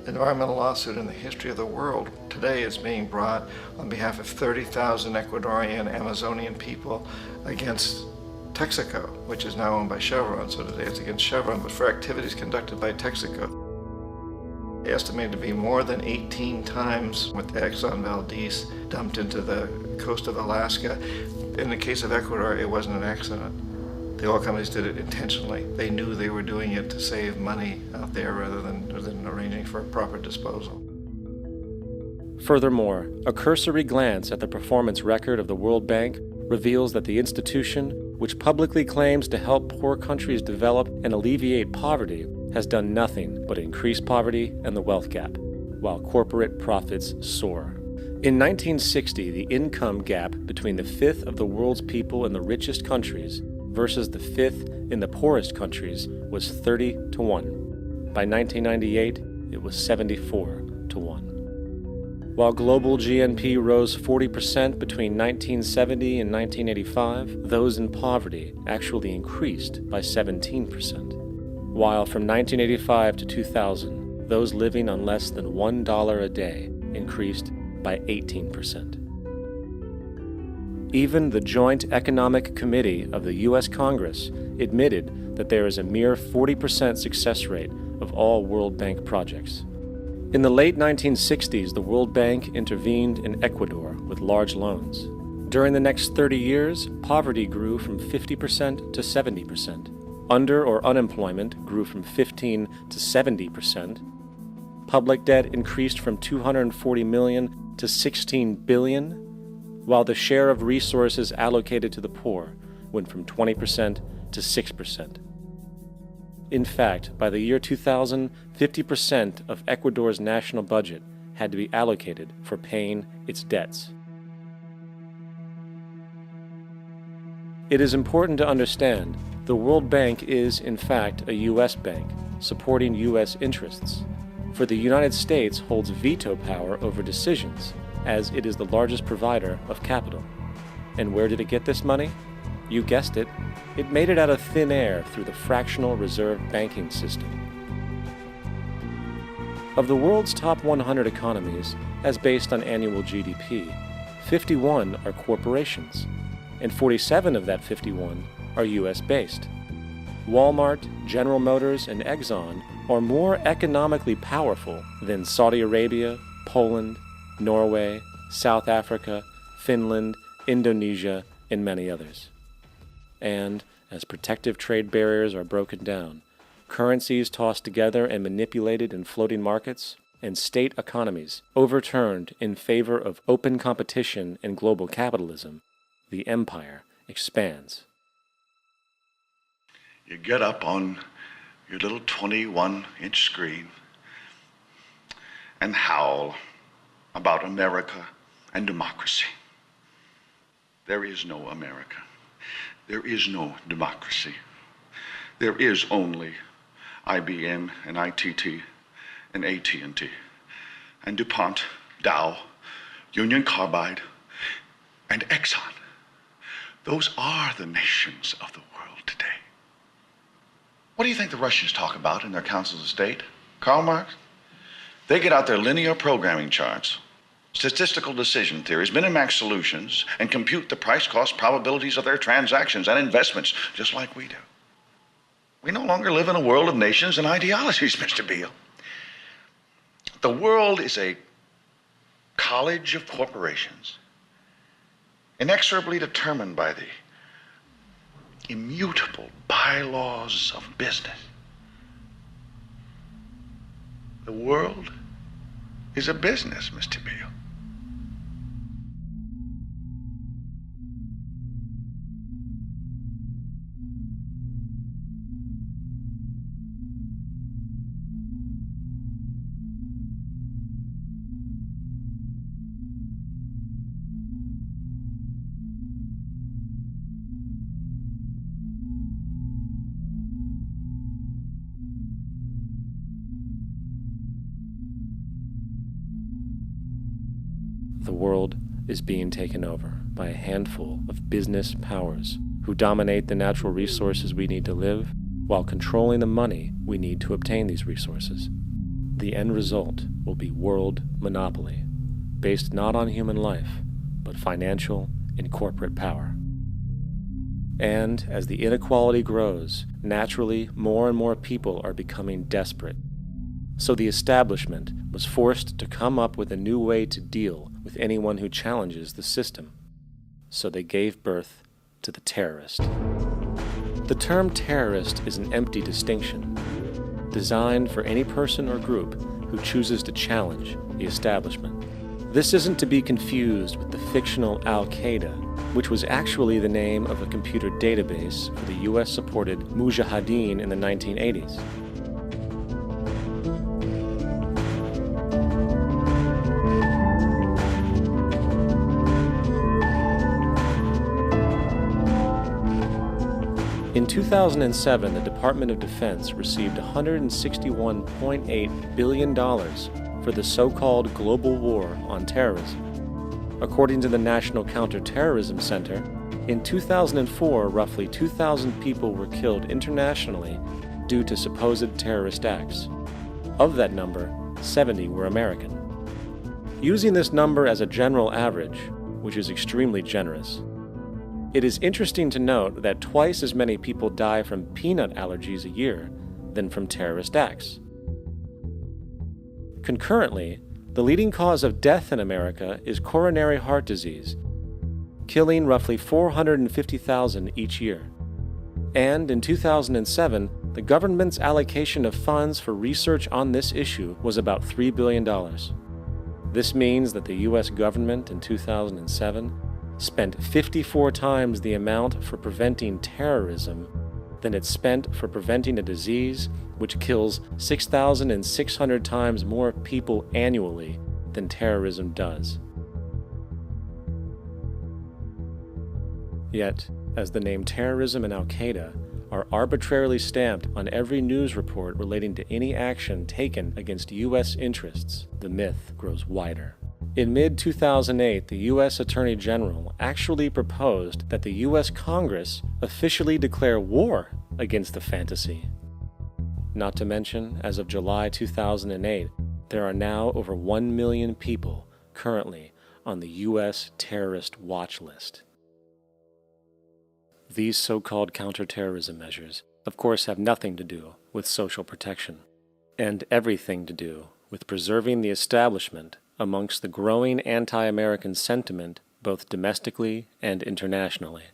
environmental lawsuit in the history of the world today is being brought on behalf of 30,000 Ecuadorian Amazonian people against Texaco, which is now owned by Chevron. So today it's against Chevron, but for activities conducted by Texaco. Estimated to be more than 18 times what the Exxon Valdez dumped into the coast of Alaska. In the case of Ecuador, it wasn't an accident. The oil companies did it intentionally. They knew they were doing it to save money out there rather than arranging for proper disposal. Furthermore, a cursory glance at the performance record of the World Bank reveals that the institution, which publicly claims to help poor countries develop and alleviate poverty, has done nothing but increase poverty and the wealth gap, while corporate profits soar. In 1960, the income gap between the fifth of the world's people in the richest countries versus the fifth in the poorest countries was 30 to 1. By 1998, it was 74 to 1. While global GNP rose 40% between 1970 and 1985, those in poverty actually increased by 17%. While from 1985 to 2000, those living on less than $1 a day increased by 18%. Even the Joint Economic Committee of the U.S. Congress admitted that there is a mere 40% success rate of all World Bank projects. In the late 1960s, the World Bank intervened in Ecuador with large loans. During the next 30 years, poverty grew from 50% to 70%. Under or unemployment grew from 15 to 70%. Public debt increased from $240 million to $16 billion, while the share of resources allocated to the poor went from 20% to 6%. In fact, by the year 2000, 50% of Ecuador's national budget had to be allocated for paying its debts. It is important to understand the World Bank is, in fact, a U.S. bank, supporting U.S. interests. For the United States holds veto power over decisions, as it is the largest provider of capital. And where did it get this money? You guessed it. It made it out of thin air through the fractional reserve banking system. Of the world's top 100 economies, as based on annual GDP, 51 are corporations, and 47 of that 51 are U.S.-based. Walmart, General Motors, and Exxon are more economically powerful than Saudi Arabia, Poland, Norway, South Africa, Finland, Indonesia, and many others. And, as protective trade barriers are broken down, currencies tossed together and manipulated in floating markets, and state economies overturned in favor of open competition and global capitalism, the empire expands. You get up on your little 21-inch screen and howl about America and democracy. There is no America. There is no democracy. There is only IBM and ITT and AT&T and DuPont, Dow, Union Carbide, and Exxon. Those are the nations of the world today. What do you think the Russians talk about in their councils of state? Karl Marx? They get out their linear programming charts, statistical decision theories, minimax solutions, and compute the price-cost probabilities of their transactions and investments, just like we do. We no longer live in a world of nations and ideologies, Mr. Beale. The world is a college of corporations, inexorably determined by the immutable bylaws of business. The world is a business, Mr. Beale. The world is being taken over by a handful of business powers who dominate the natural resources we need to live while controlling the money we need to obtain these resources. The end result will be world monopoly, based not on human life, but financial and corporate power. And as the inequality grows, naturally more and more people are becoming desperate. So the establishment was forced to come up with a new way to deal with anyone who challenges the system. So they gave birth to the terrorist. The term terrorist is an empty distinction, designed for any person or group who chooses to challenge the establishment. This isn't to be confused with the fictional Al-Qaeda, which was actually the name of a computer database for the US-supported Mujahideen in the 1980s. In 2007, the Department of Defense received $161.8 billion for the so-called global war on terrorism. According to the National Counterterrorism Center, in 2004, roughly 2,000 people were killed internationally due to supposed terrorist acts. Of that number, 70 were American. Using this number as a general average, which is extremely generous, It is interesting to note that twice as many people die from peanut allergies a year than from terrorist acts. Concurrently, the leading cause of death in America is coronary heart disease, killing roughly 450,000 each year. And in 2007, the government's allocation of funds for research on this issue was about $3 billion. This means that the U.S. government in 2007 spent 54 times the amount for preventing terrorism than it spent for preventing a disease which kills 6,600 times more people annually than terrorism does. Yet, as the name terrorism and Al-Qaeda are arbitrarily stamped on every news report relating to any action taken against U.S. interests, the myth grows wider. In mid-2008, the U.S. Attorney General actually proposed that the U.S. Congress officially declare war against the fantasy. Not to mention, as of July 2008, there are now over 1 million people currently on the U.S. terrorist watch list. These so-called counterterrorism measures, of course, have nothing to do with social protection, and everything to do with preserving the establishment amongst the growing anti-American sentiment both domestically and internationally,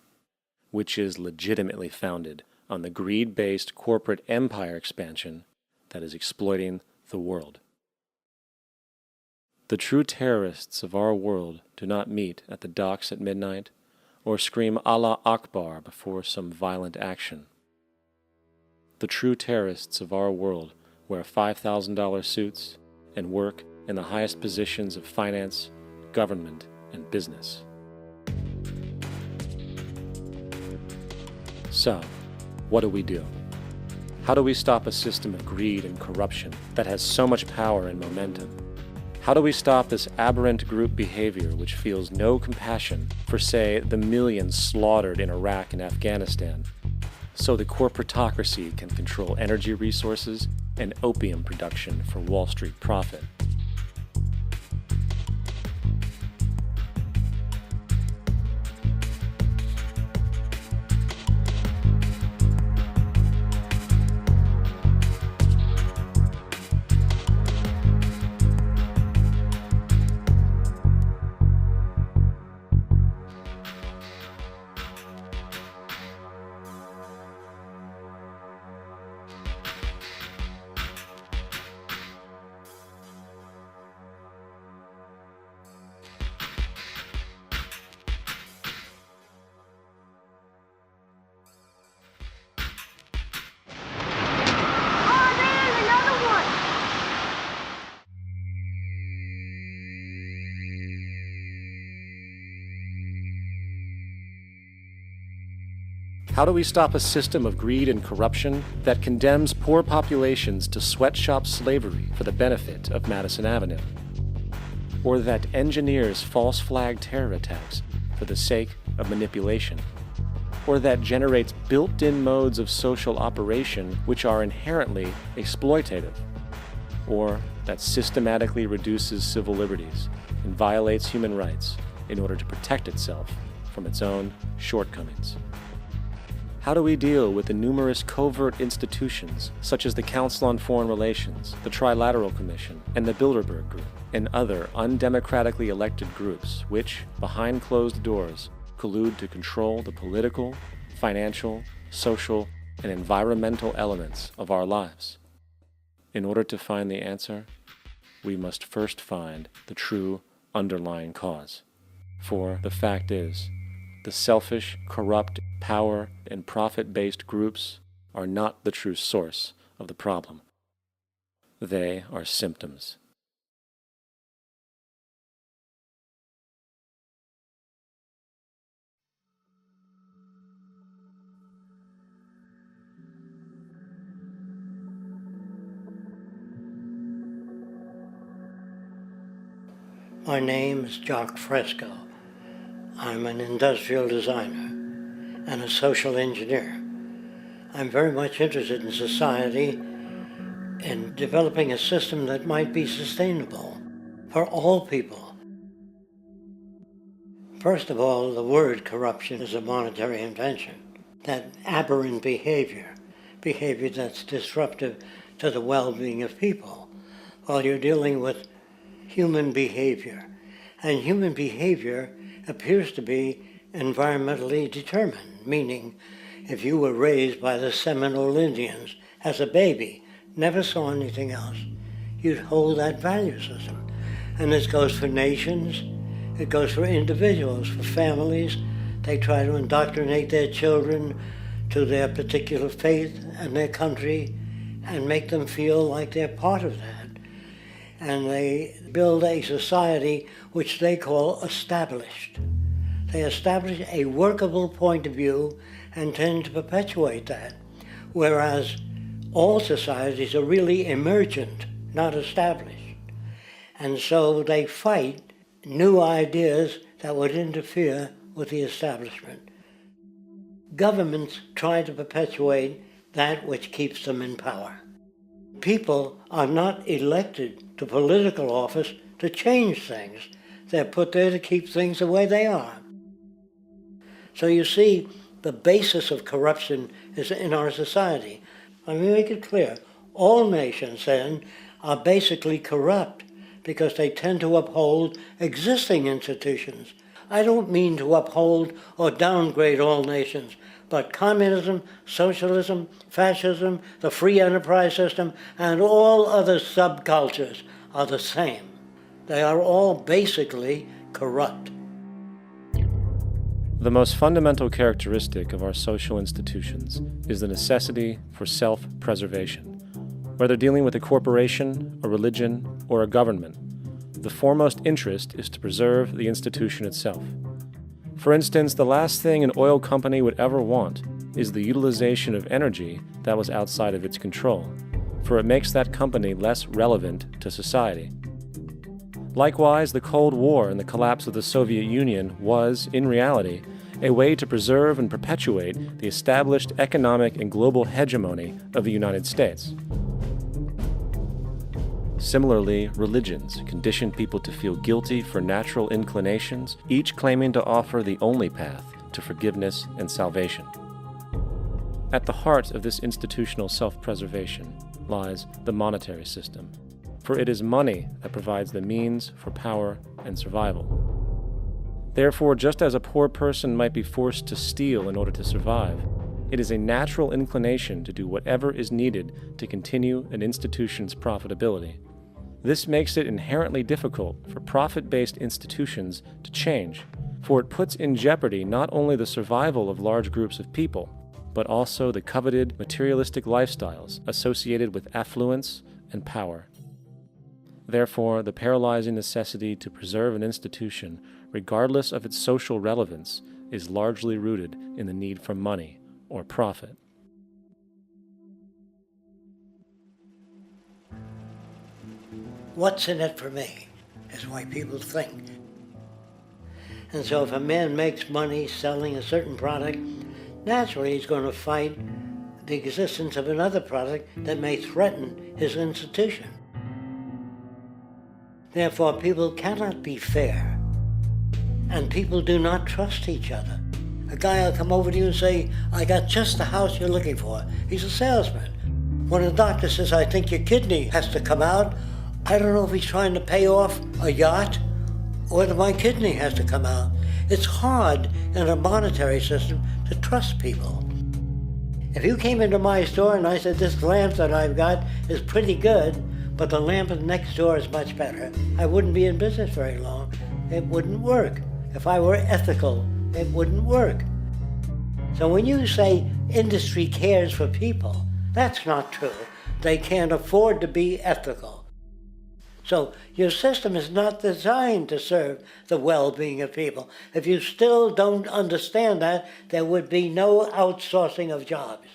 which is legitimately founded on the greed-based corporate empire expansion that is exploiting the world. The true terrorists of our world do not meet at the docks at midnight or scream Allah Akbar before some violent action. The true terrorists of our world wear $5,000 suits and work in the highest positions of finance, government, and business. So, what do we do? How do we stop a system of greed and corruption that has so much power and momentum? How do we stop this aberrant group behavior which feels no compassion for, say, the millions slaughtered in Iraq and Afghanistan, so the corporatocracy can control energy resources and opium production for Wall Street profit? How do we stop a system of greed and corruption that condemns poor populations to sweatshop slavery for the benefit of Madison Avenue? Or that engineers false flag terror attacks for the sake of manipulation? Or that generates built-in modes of social operation which are inherently exploitative? Or that systematically reduces civil liberties and violates human rights in order to protect itself from its own shortcomings? How do we deal with the numerous covert institutions, such as the Council on Foreign Relations, the Trilateral Commission, and the Bilderberg Group, and other undemocratically elected groups which, behind closed doors, collude to control the political, financial, social, and environmental elements of our lives? In order to find the answer, we must first find the true underlying cause. For the fact is, the selfish, corrupt, power, and profit-based groups are not the true source of the problem. They are symptoms. My name is Jock Fresco. I'm an industrial designer and a social engineer. I'm very much interested in society and developing a system that might be sustainable for all people. First of all, the word corruption is a monetary invention. That aberrant behavior that's disruptive to the well-being of people, while you're dealing with human behavior. And human behavior appears to be environmentally determined, meaning if you were raised by the Seminole Indians as a baby, never saw anything else, you'd hold that value system. And this goes for nations, it goes for individuals, for families. They try to indoctrinate their children to their particular faith and their country and make them feel like they're part of that. And they build a society which they call established. They establish a workable point of view and tend to perpetuate that, whereas all societies are really emergent, not established. And so they fight new ideas that would interfere with the establishment. Governments try to perpetuate that which keeps them in power. People are not elected to political office to change things. They're put there to keep things the way they are. So you see, the basis of corruption is in our society. Let me make it clear. All nations, then, are basically corrupt because they tend to uphold existing institutions. I don't mean to uphold or downgrade all nations, but communism, socialism, fascism, the free enterprise system, and all other subcultures are the same. They are all basically corrupt. The most fundamental characteristic of our social institutions is the necessity for self-preservation. Whether dealing with a corporation, a religion, or a government, the foremost interest is to preserve the institution itself. For instance, the last thing an oil company would ever want is the utilization of energy that was outside of its control, for it makes that company less relevant to society. Likewise, the Cold War and the collapse of the Soviet Union was, in reality, a way to preserve and perpetuate the established economic and global hegemony of the United States. Similarly, religions condition people to feel guilty for natural inclinations, each claiming to offer the only path to forgiveness and salvation. At the heart of this institutional self-preservation lies the monetary system, for it is money that provides the means for power and survival. Therefore, just as a poor person might be forced to steal in order to survive, it is a natural inclination to do whatever is needed to continue an institution's profitability. This makes it inherently difficult for profit-based institutions to change, for it puts in jeopardy not only the survival of large groups of people, but also the coveted materialistic lifestyles associated with affluence and power. Therefore, the paralyzing necessity to preserve an institution, regardless of its social relevance, is largely rooted in the need for money or profit. What's in it for me is why people think. And so if a man makes money selling a certain product, naturally he's going to fight the existence of another product that may threaten his institution. Therefore, people cannot be fair, and people do not trust each other. A guy will come over to you and say, I got just the house you're looking for. He's a salesman. When a doctor says, I think your kidney has to come out, I don't know if he's trying to pay off a yacht or whether my kidney has to come out. It's hard in a monetary system to trust people. If you came into my store and I said, this lamp that I've got is pretty good, but the lamp next door is much better, I wouldn't be in business very long. It wouldn't work. If I were ethical, it wouldn't work. So when you say industry cares for people, that's not true. They can't afford to be ethical. So your system is not designed to serve the well-being of people. If you still don't understand that, there would be no outsourcing of jobs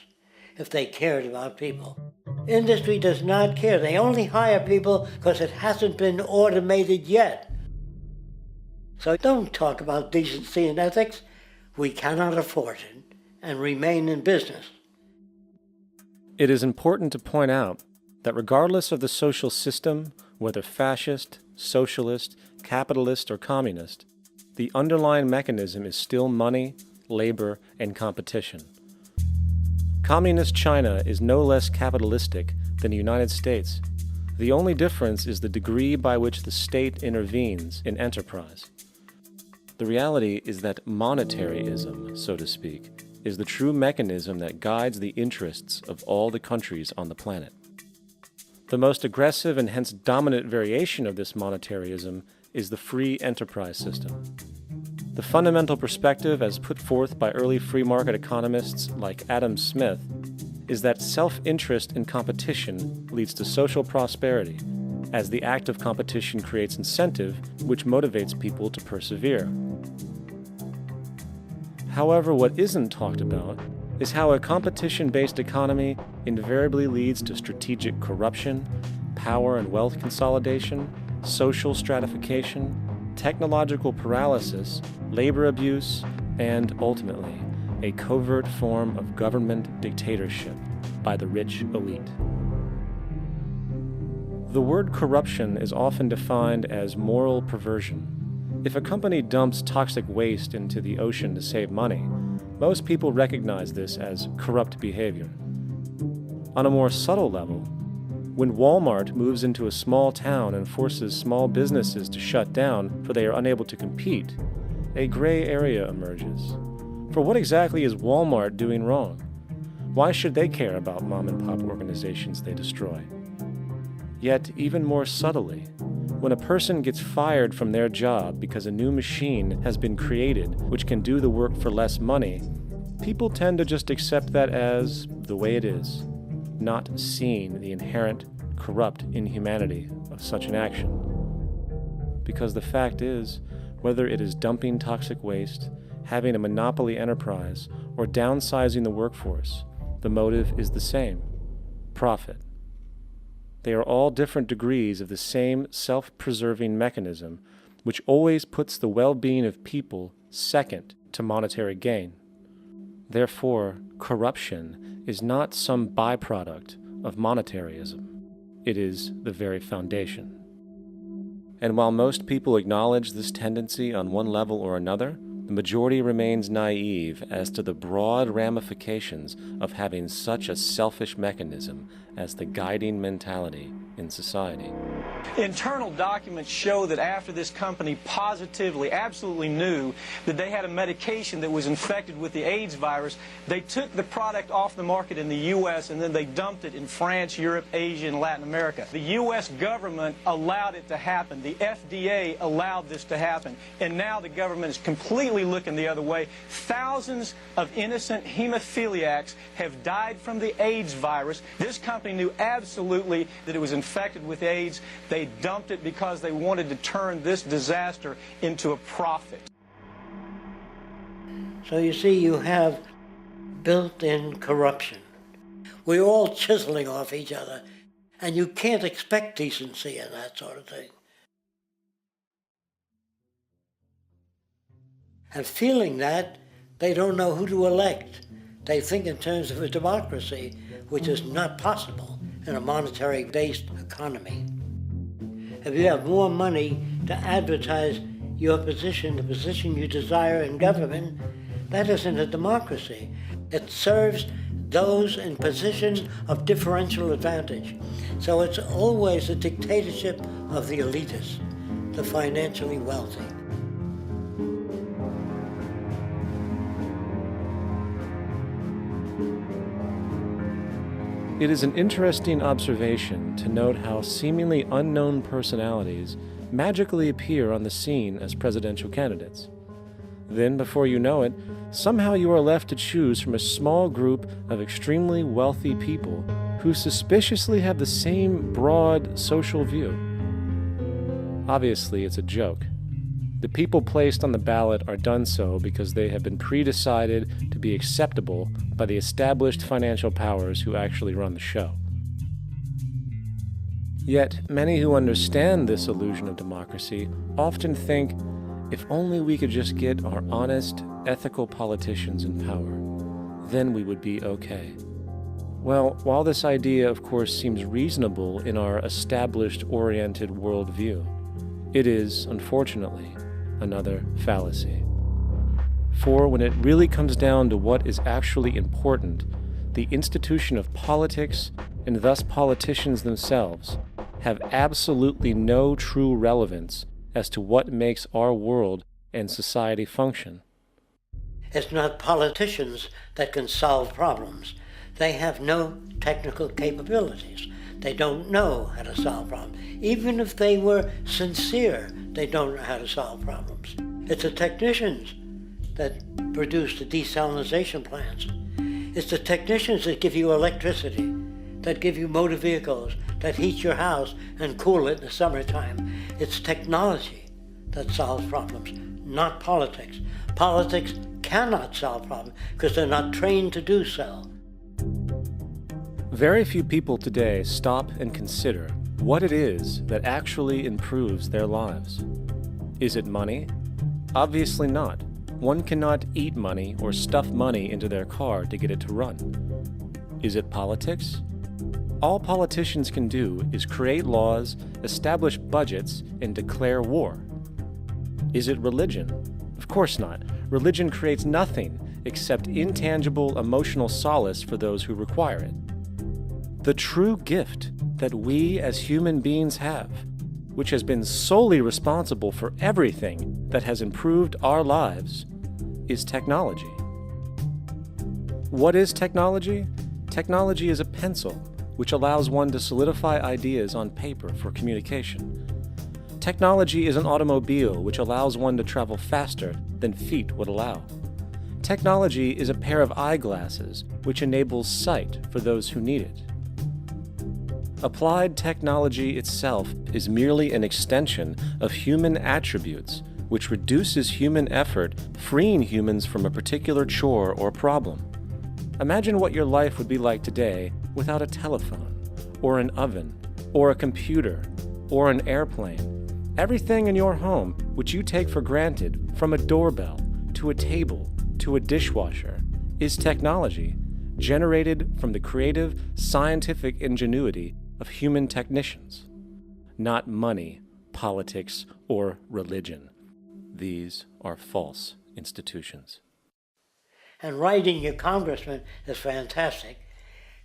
if they cared about people. Industry does not care. They only hire people because it hasn't been automated yet. So don't talk about decency and ethics. We cannot afford it and remain in business. It is important to point out that regardless of the social system, whether fascist, socialist, capitalist, or communist, the underlying mechanism is still money, labor, and competition. Communist China is no less capitalistic than the United States. The only difference is the degree by which the state intervenes in enterprise. The reality is that monetaryism, so to speak, is the true mechanism that guides the interests of all the countries on the planet. The most aggressive and hence dominant variation of this monetaryism is the free enterprise system. The fundamental perspective, as put forth by early free market economists like Adam Smith, is that self-interest in competition leads to social prosperity, as the act of competition creates incentive, which motivates people to persevere. However, what isn't talked about is how a competition-based economy invariably leads to strategic corruption, power and wealth consolidation, social stratification, technological paralysis, labor abuse, and ultimately, a covert form of government dictatorship by the rich elite. The word corruption is often defined as moral perversion. If a company dumps toxic waste into the ocean to save money, most people recognize this as corrupt behavior. On a more subtle level, when Walmart moves into a small town and forces small businesses to shut down for they are unable to compete, a gray area emerges. For what exactly is Walmart doing wrong? Why should they care about mom-and-pop organizations they destroy? Yet, even more subtly, when a person gets fired from their job because a new machine has been created which can do the work for less money, people tend to just accept that as the way it is, not seeing the inherent, corrupt inhumanity of such an action. Because the fact is, whether it is dumping toxic waste, having a monopoly enterprise, or downsizing the workforce, the motive is the same: profit. They are all different degrees of the same self-preserving mechanism, which always puts the well-being of people second to monetary gain. Therefore, corruption is not some byproduct of monetaryism. It is the very foundation. And while most people acknowledge this tendency on one level or another, the majority remains naive as to the broad ramifications of having such a selfish mechanism as the guiding mentality in society. Internal documents show that after this company positively, absolutely knew that they had a medication that was infected with the AIDS virus, they took the product off the market in the U.S. and then they dumped it in France, Europe, Asia, and Latin America. The U.S. government allowed it to happen. The FDA allowed this to happen. And now the government is completely looking the other way. Thousands of innocent hemophiliacs have died from the AIDS virus. This company knew absolutely that it was infected with AIDS. They dumped it because they wanted to turn this disaster into a profit. So you see, you have built-in corruption. We're all chiseling off each other, and you can't expect decency and that sort of thing. And feeling that, they don't know who to elect. They think in terms of a democracy, which is not possible in a monetary-based economy. If you have more money to advertise your position, the position you desire in government, that isn't a democracy. It serves those in positions of differential advantage. So it's always a dictatorship of the elitists, the financially wealthy. It is an interesting observation to note how seemingly unknown personalities magically appear on the scene as presidential candidates. Then, before you know it, somehow you are left to choose from a small group of extremely wealthy people who suspiciously have the same broad social view. Obviously, it's a joke. The people placed on the ballot are done so because they have been pre-decided to be acceptable by the established financial powers who actually run the show. Yet, many who understand this illusion of democracy often think, if only we could just get our honest, ethical politicians in power, then we would be okay. Well, while this idea, of course, seems reasonable in our established, oriented worldview, it is, unfortunately, another fallacy. For when it really comes down to what is actually important, the institution of politics, and thus politicians themselves, have absolutely no true relevance as to what makes our world and society function. It's not politicians that can solve problems. They have no technical capabilities. They don't know how to solve problems. Even if they were sincere, they don't know how to solve problems. It's the technicians that produce the desalination plants. It's the technicians that give you electricity, that give you motor vehicles, that heat your house and cool it in the summertime. It's technology that solves problems, not politics. Politics cannot solve problems because they're not trained to do so. Very few people today stop and consider what it is that actually improves their lives. Is it money? Obviously not. One cannot eat money or stuff money into their car to get it to run. Is it politics? All politicians can do is create laws, establish budgets, and declare war. Is it religion? Of course not. Religion creates nothing except intangible emotional solace for those who require it. The true gift that we as human beings have, which has been solely responsible for everything that has improved our lives, is technology. What is technology? Technology is a pencil, which allows one to solidify ideas on paper for communication. Technology is an automobile, which allows one to travel faster than feet would allow. Technology is a pair of eyeglasses, which enables sight for those who need it. Applied technology itself is merely an extension of human attributes, which reduces human effort, freeing humans from a particular chore or problem. Imagine what your life would be like today without a telephone, or an oven, or a computer, or an airplane. Everything in your home, which you take for granted, from a doorbell, to a table, to a dishwasher, is technology, generated from the creative, scientific ingenuity of human technicians, not money, politics, or religion. These are false institutions. And writing your congressman is fantastic.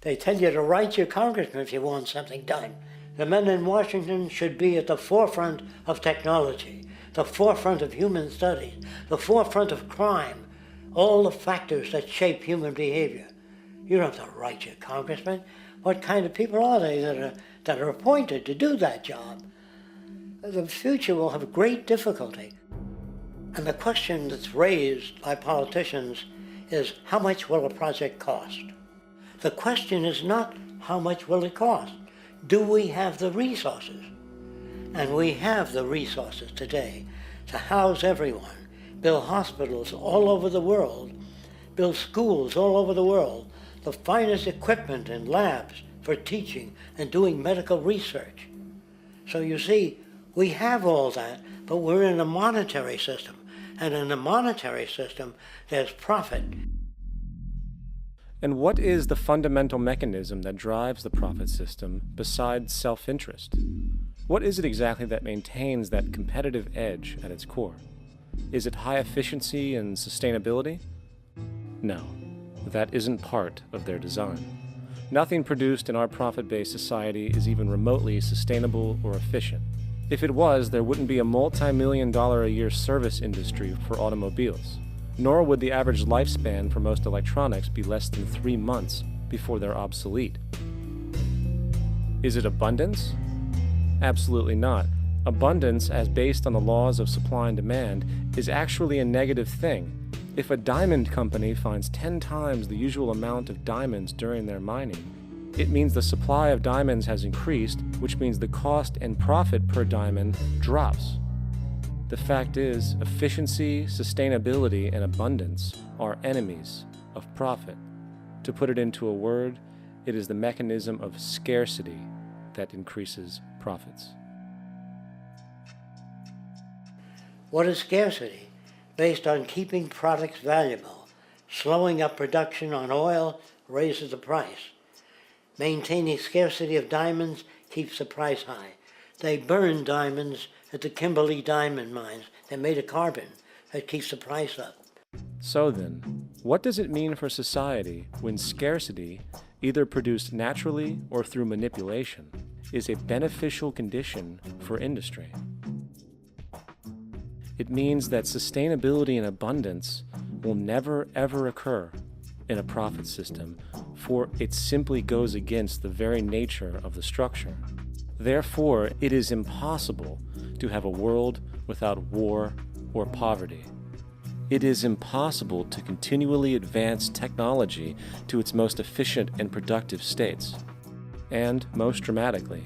They tell you to write your congressman if you want something done. The men in Washington should be at the forefront of technology, the forefront of human studies, the forefront of crime, all the factors that shape human behavior. You don't have to write your congressman. What kind of people are they that are appointed to do that job? The future will have great difficulty. And the question that's raised by politicians is, how much will a project cost? The question is not how much will it cost. Do we have the resources? And we have the resources today to house everyone, build hospitals all over the world, build schools all over the world, the finest equipment and labs for teaching and doing medical research. So you see, we have all that, but we're in a monetary system. And in a monetary system, there's profit. And what is the fundamental mechanism that drives the profit system besides self-interest? What is it exactly that maintains that competitive edge at its core? Is it high efficiency and sustainability? No, that isn't part of their design. Nothing produced in our profit-based society is even remotely sustainable or efficient. If it was, there wouldn't be a multi-million-dollar-a-year service industry for automobiles, nor would the average lifespan for most electronics be less than 3 months before they're obsolete. Is it abundance? Absolutely not. Abundance, as based on the laws of supply and demand, is actually a negative thing. If a diamond company finds 10 times the usual amount of diamonds during their mining, it means the supply of diamonds has increased, which means the cost and profit per diamond drops. The fact is, efficiency, sustainability, and abundance are enemies of profit. To put it into a word, it is the mechanism of scarcity that increases profits. What is scarcity? Based on keeping products valuable. Slowing up production on oil raises the price. Maintaining scarcity of diamonds keeps the price high. They burn diamonds at the Kimberley diamond mines. They made a carbon that keeps the price up. So then, what does it mean for society when scarcity, either produced naturally or through manipulation, is a beneficial condition for industry? It means that sustainability and abundance will never ever occur in a profit system, for it simply goes against the very nature of the structure. Therefore, it is impossible to have a world without war or poverty. It is impossible to continually advance technology to its most efficient and productive states. And, most dramatically,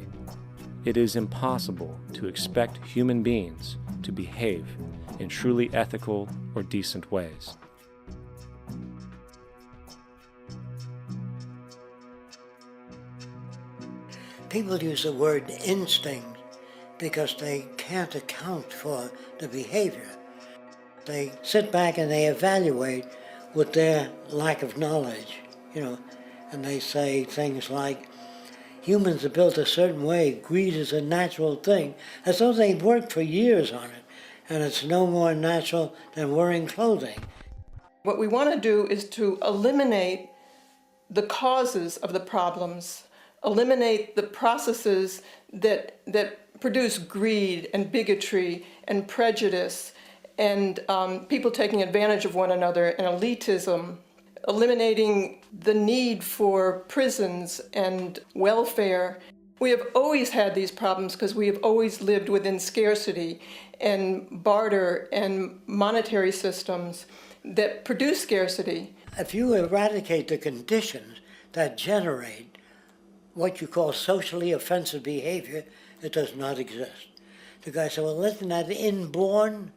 it is impossible to expect human beings to behave in truly ethical or decent ways. People use the word instinct because they can't account for the behavior. They sit back and they evaluate with their lack of knowledge, and they say things like, humans are built a certain way, greed is a natural thing, as though they've worked for years on it, and it's no more natural than wearing clothing. What we want to do is to eliminate the causes of the problems, eliminate the processes that produce greed and bigotry and prejudice and people taking advantage of one another and elitism, eliminating the need for prisons and welfare. We have always had these problems because we have always lived within scarcity and barter and monetary systems that produce scarcity. If you eradicate the conditions that generate what you call socially offensive behavior, it does not exist. The guy said, well, isn't that inborn?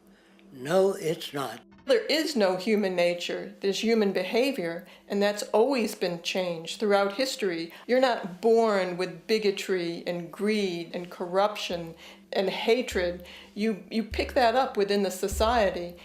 No, it's not. There is no human nature. There's human behavior, and that's always been changed throughout history. You're not born with bigotry and greed and corruption and hatred. You pick that up within the society.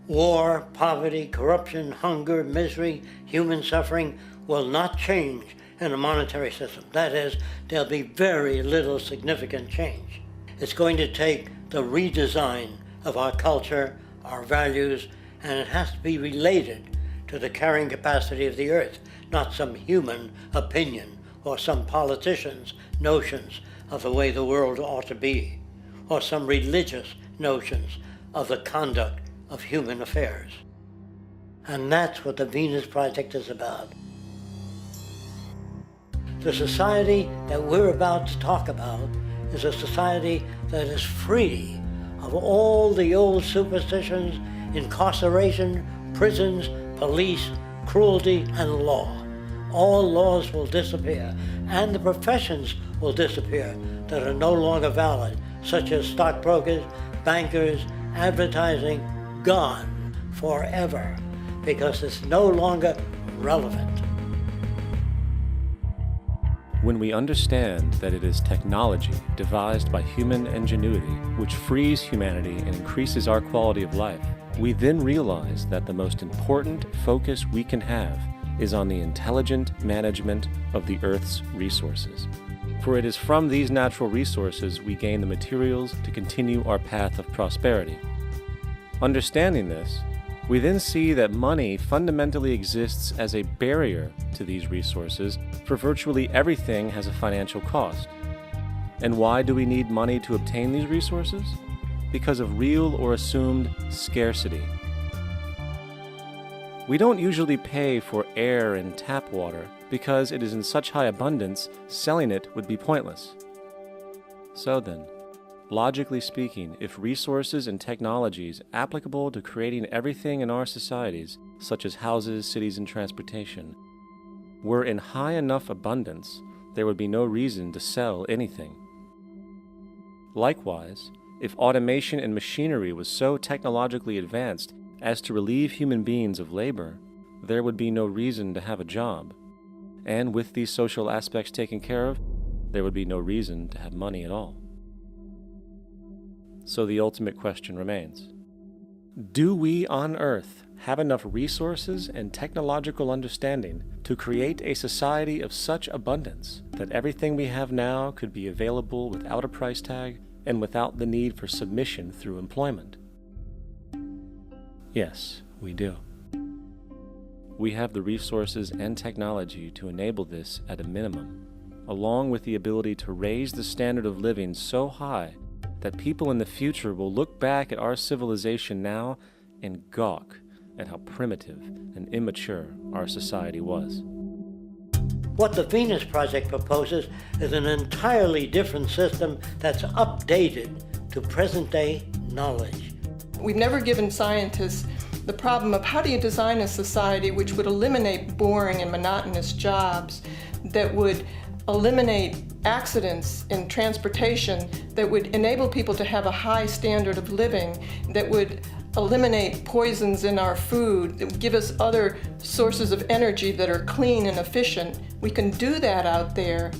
War, poverty, corruption, hunger, misery, human suffering will not change in a monetary system. That is, there'll be very little significant change. It's going to take the redesign of our culture, our values, and it has to be related to the carrying capacity of the earth, not some human opinion or some politician's notions of the way the world ought to be, or some religious notions of the conduct of human affairs. And that's what the Venus Project is about. The society that we're about to talk about is a society that is free of all the old superstitions, incarceration, prisons, police, cruelty, and law. All laws will disappear, and the professions will disappear that are no longer valid, such as stockbrokers, bankers, advertising, gone forever, because it's no longer relevant. When we understand that it is technology devised by human ingenuity which frees humanity and increases our quality of life, we then realize that the most important focus we can have is on the intelligent management of the Earth's resources. For it is from these natural resources we gain the materials to continue our path of prosperity. Understanding this, we then see that money fundamentally exists as a barrier to these resources, for virtually everything has a financial cost. And why do we need money to obtain these resources? Because of real or assumed scarcity. We don't usually pay for air and tap water because it is in such high abundance, selling it would be pointless. So then, logically speaking, if resources and technologies applicable to creating everything in our societies, such as houses, cities, and transportation, were in high enough abundance, there would be no reason to sell anything. Likewise, if automation and machinery was so technologically advanced as to relieve human beings of labor, there would be no reason to have a job. And with these social aspects taken care of, there would be no reason to have money at all. So the ultimate question remains: do we on Earth have enough resources and technological understanding to create a society of such abundance that everything we have now could be available without a price tag and without the need for submission through employment? Yes, we do. We have the resources and technology to enable this at a minimum, along with the ability to raise the standard of living so high that people in the future will look back at our civilization now and gawk at how primitive and immature our society was. What the Venus Project proposes is an entirely different system that's updated to present-day knowledge. We've never given scientists the problem of how do you design a society which would eliminate boring and monotonous jobs, that would eliminate accidents in transportation, that would enable people to have a high standard of living, that would eliminate poisons in our food, that would give us other sources of energy that are clean and efficient. We can do that out there.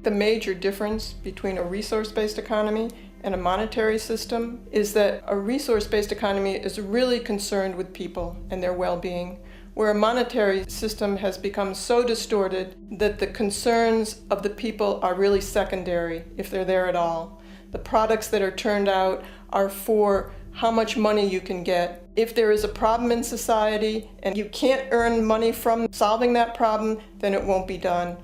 The major difference between a resource-based economy and a monetary system is that a resource-based economy is really concerned with people and their well-being, where a monetary system has become so distorted that the concerns of the people are really secondary, if they're there at all. The products that are turned out are for how much money you can get. If there is a problem in society and you can't earn money from solving that problem, then it won't be done.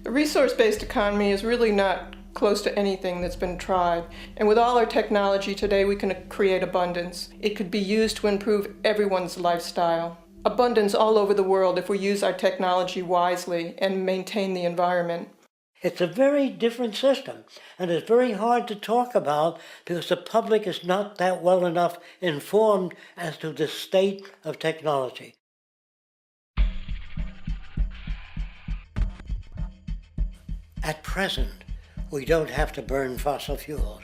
The resource-based economy is really not close to anything that's been tried. And with all our technology today, we can create abundance. It could be used to improve everyone's lifestyle. Abundance all over the world if we use our technology wisely and maintain the environment. It's a very different system, and it's very hard to talk about because the public is not that well enough informed as to the state of technology. At present, we don't have to burn fossil fuels.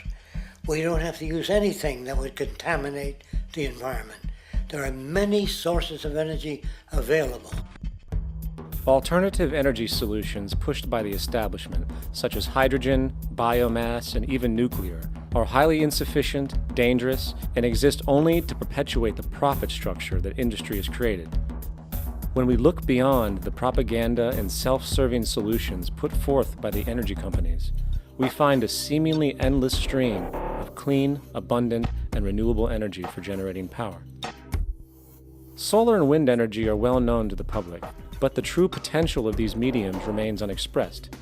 We don't have to use anything that would contaminate the environment. There are many sources of energy available. Alternative energy solutions pushed by the establishment, such as hydrogen, biomass, and even nuclear, are highly insufficient, dangerous, and exist only to perpetuate the profit structure that industry has created. When we look beyond the propaganda and self-serving solutions put forth by the energy companies, we find a seemingly endless stream of clean, abundant, and renewable energy for generating power. Solar and wind energy are well known to the public, but the true potential of these mediums remains unexpressed.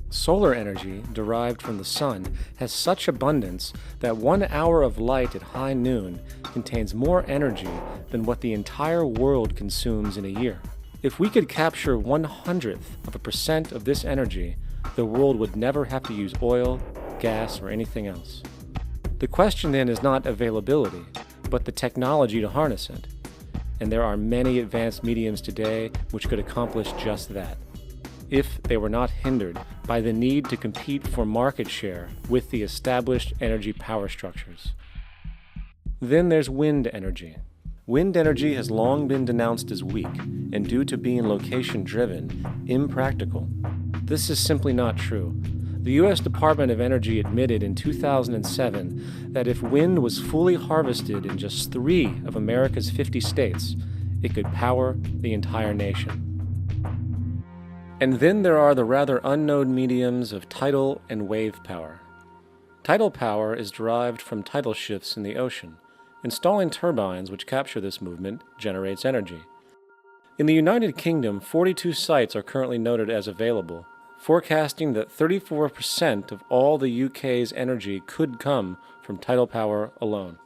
Solar energy, derived from the sun, has such abundance that 1 hour of light at high noon contains more energy than what the entire world consumes in a year. If we could capture 1/100% of this energy, the world would never have to use oil, gas, or anything else. The question then is not availability, but the technology to harness it. And there are many advanced mediums today which could accomplish just that, if they were not hindered by the need to compete for market share with the established energy power structures. Then there's wind energy. Wind energy has long been denounced as weak, and due to being location-driven, impractical. This is simply not true. The U.S. Department of Energy admitted in 2007 that if wind was fully harvested in just 3 of America's 50 states, it could power the entire nation. And then there are the rather unknown mediums of tidal and wave power. Tidal power is derived from tidal shifts in the ocean. Installing turbines which capture this movement generates energy. In the United Kingdom, 42 sites are currently noted as available, forecasting that 34% of all the UK's energy could come from tidal power alone.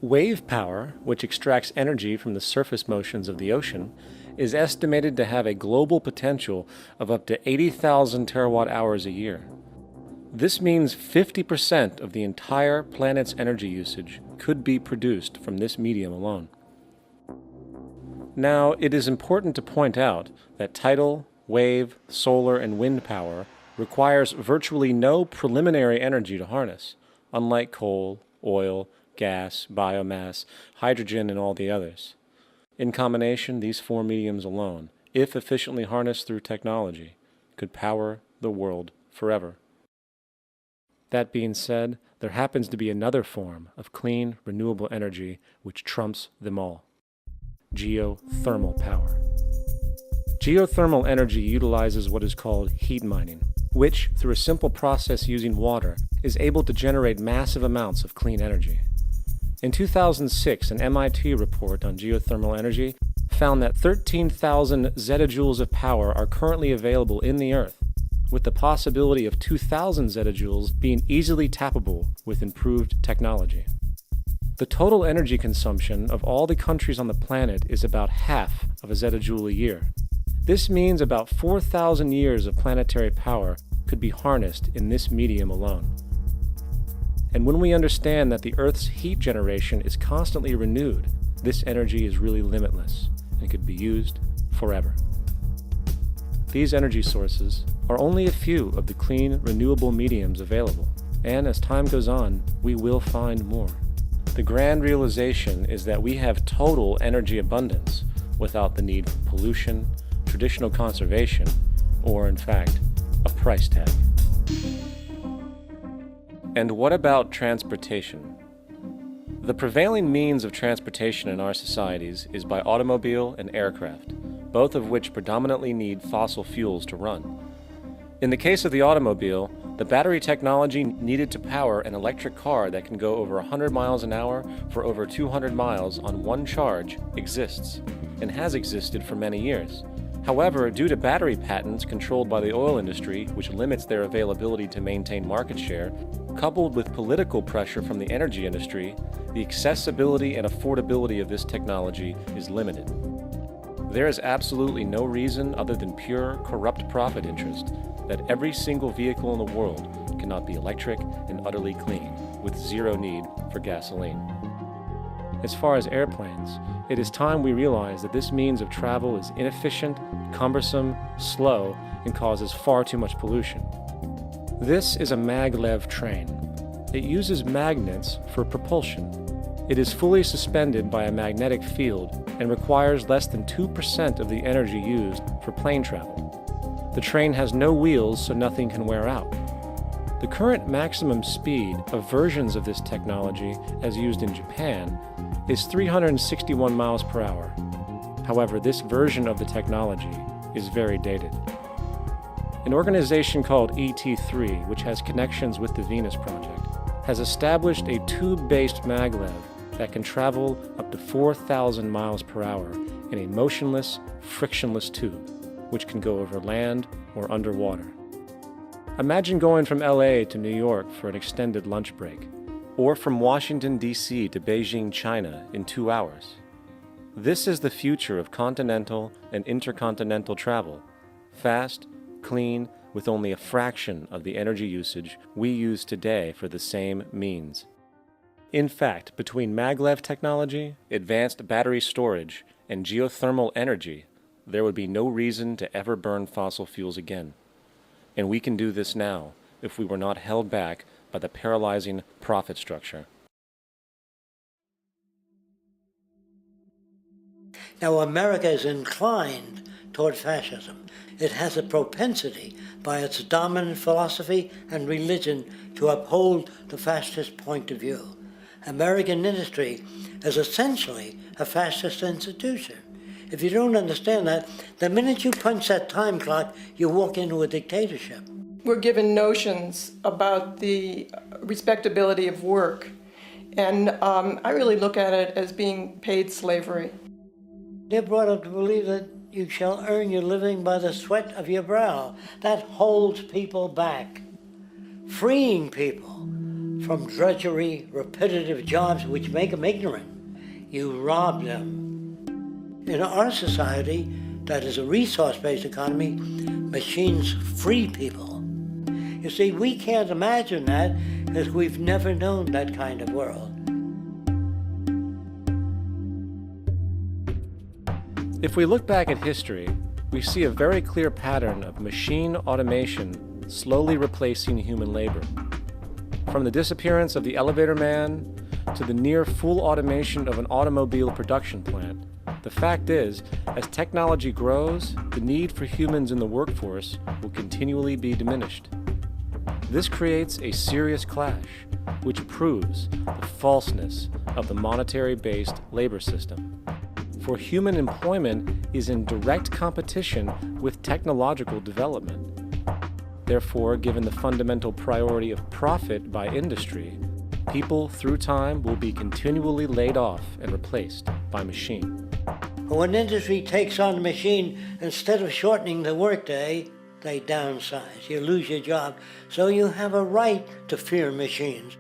Wave power, which extracts energy from the surface motions of the ocean, is estimated to have a global potential of up to 80,000 terawatt-hours a year. This means 50% of the entire planet's energy usage could be produced from this medium alone. Now, it is important to point out that tidal, wave, solar, and wind power requires virtually no preliminary energy to harness, unlike coal, oil, gas, biomass, hydrogen, and all the others. In combination, these 4 mediums alone, if efficiently harnessed through technology, could power the world forever. That being said, there happens to be another form of clean, renewable energy which trumps them all: geothermal power. Geothermal energy utilizes what is called heat mining, which, through a simple process using water, is able to generate massive amounts of clean energy. In 2006, an MIT report on geothermal energy found that 13,000 zettajoules of power are currently available in the Earth, with the possibility of 2,000 zettajoules being easily tappable with improved technology. The total energy consumption of all the countries on the planet is about half of a zettajoule a year. This means about 4,000 years of planetary power could be harnessed in this medium alone. And when we understand that the Earth's heat generation is constantly renewed, this energy is really limitless and could be used forever. These energy sources are only a few of the clean, renewable mediums available, and as time goes on, we will find more. The grand realization is that we have total energy abundance without the need for pollution, traditional conservation, or in fact, a price tag. And what about transportation? The prevailing means of transportation in our societies is by automobile and aircraft, both of which predominantly need fossil fuels to run. In the case of the automobile, the battery technology needed to power an electric car that can go over 100 miles an hour for over 200 miles on one charge exists, and has existed for many years. However, due to battery patents controlled by the oil industry, which limits their availability to maintain market share, coupled with political pressure from the energy industry, the accessibility and affordability of this technology is limited. There is absolutely no reason other than pure, corrupt profit interest that every single vehicle in the world cannot be electric and utterly clean, with zero need for gasoline. As far as airplanes, it is time we realize that this means of travel is inefficient, cumbersome, slow, and causes far too much pollution. This is a maglev train. It uses magnets for propulsion. It is fully suspended by a magnetic field and requires less than 2% of the energy used for plane travel. The train has no wheels, so nothing can wear out. The current maximum speed of versions of this technology, as used in Japan, is 361 miles per hour. However, this version of the technology is very dated. An organization called ET3, which has connections with the Venus Project, has established a tube-based maglev that can travel up to 4,000 miles per hour in a motionless, frictionless tube, which can go over land or underwater. Imagine going from LA to New York for an extended lunch break, or from Washington, D.C. to Beijing, China in 2 hours. This is the future of continental and intercontinental travel, fast, clean, with only a fraction of the energy usage we use today for the same means. In fact, between maglev technology, advanced battery storage, and geothermal energy, there would be no reason to ever burn fossil fuels again. And we can do this now if we were not held back by the paralyzing profit structure. Now, America is inclined toward fascism. It has a propensity by its dominant philosophy and religion to uphold the fascist point of view. American industry is essentially a fascist institution. If you don't understand that, the minute you punch that time clock, you walk into a dictatorship. We're given notions about the respectability of work, and I really look at it as being paid slavery. They're brought up to believe that you shall earn your living by the sweat of your brow. That holds people back, freeing people from drudgery, repetitive jobs which make them ignorant. You rob them. In our society, that is a resource-based economy, machines free people. You see, we can't imagine that because we've never known that kind of world. If we look back at history, we see a very clear pattern of machine automation slowly replacing human labor. From the disappearance of the elevator man to the near full automation of an automobile production plant, the fact is, as technology grows, the need for humans in the workforce will continually be diminished. This creates a serious clash, which proves the falseness of the monetary-based labor system. for human employment is in direct competition with technological development. Therefore, given the fundamental priority of profit by industry, people through time will be continually laid off and replaced by machine. When industry takes on a machine, instead of shortening the workday, they downsize. You lose your job, so you have a right to fear machines.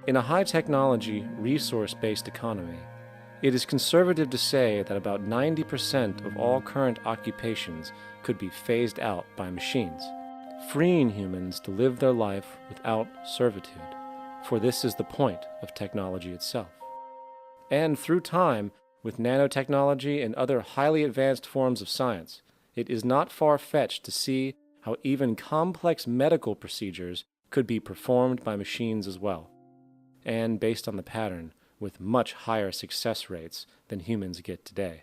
In a high-technology, resource-based economy, it is conservative to say that about 90% of all current occupations could be phased out by machines, freeing humans to live their life without servitude, for this is the point of technology itself. And through time, with nanotechnology and other highly advanced forms of science, it is not far-fetched to see how even complex medical procedures could be performed by machines as well, and based on the pattern, with much higher success rates than humans get today.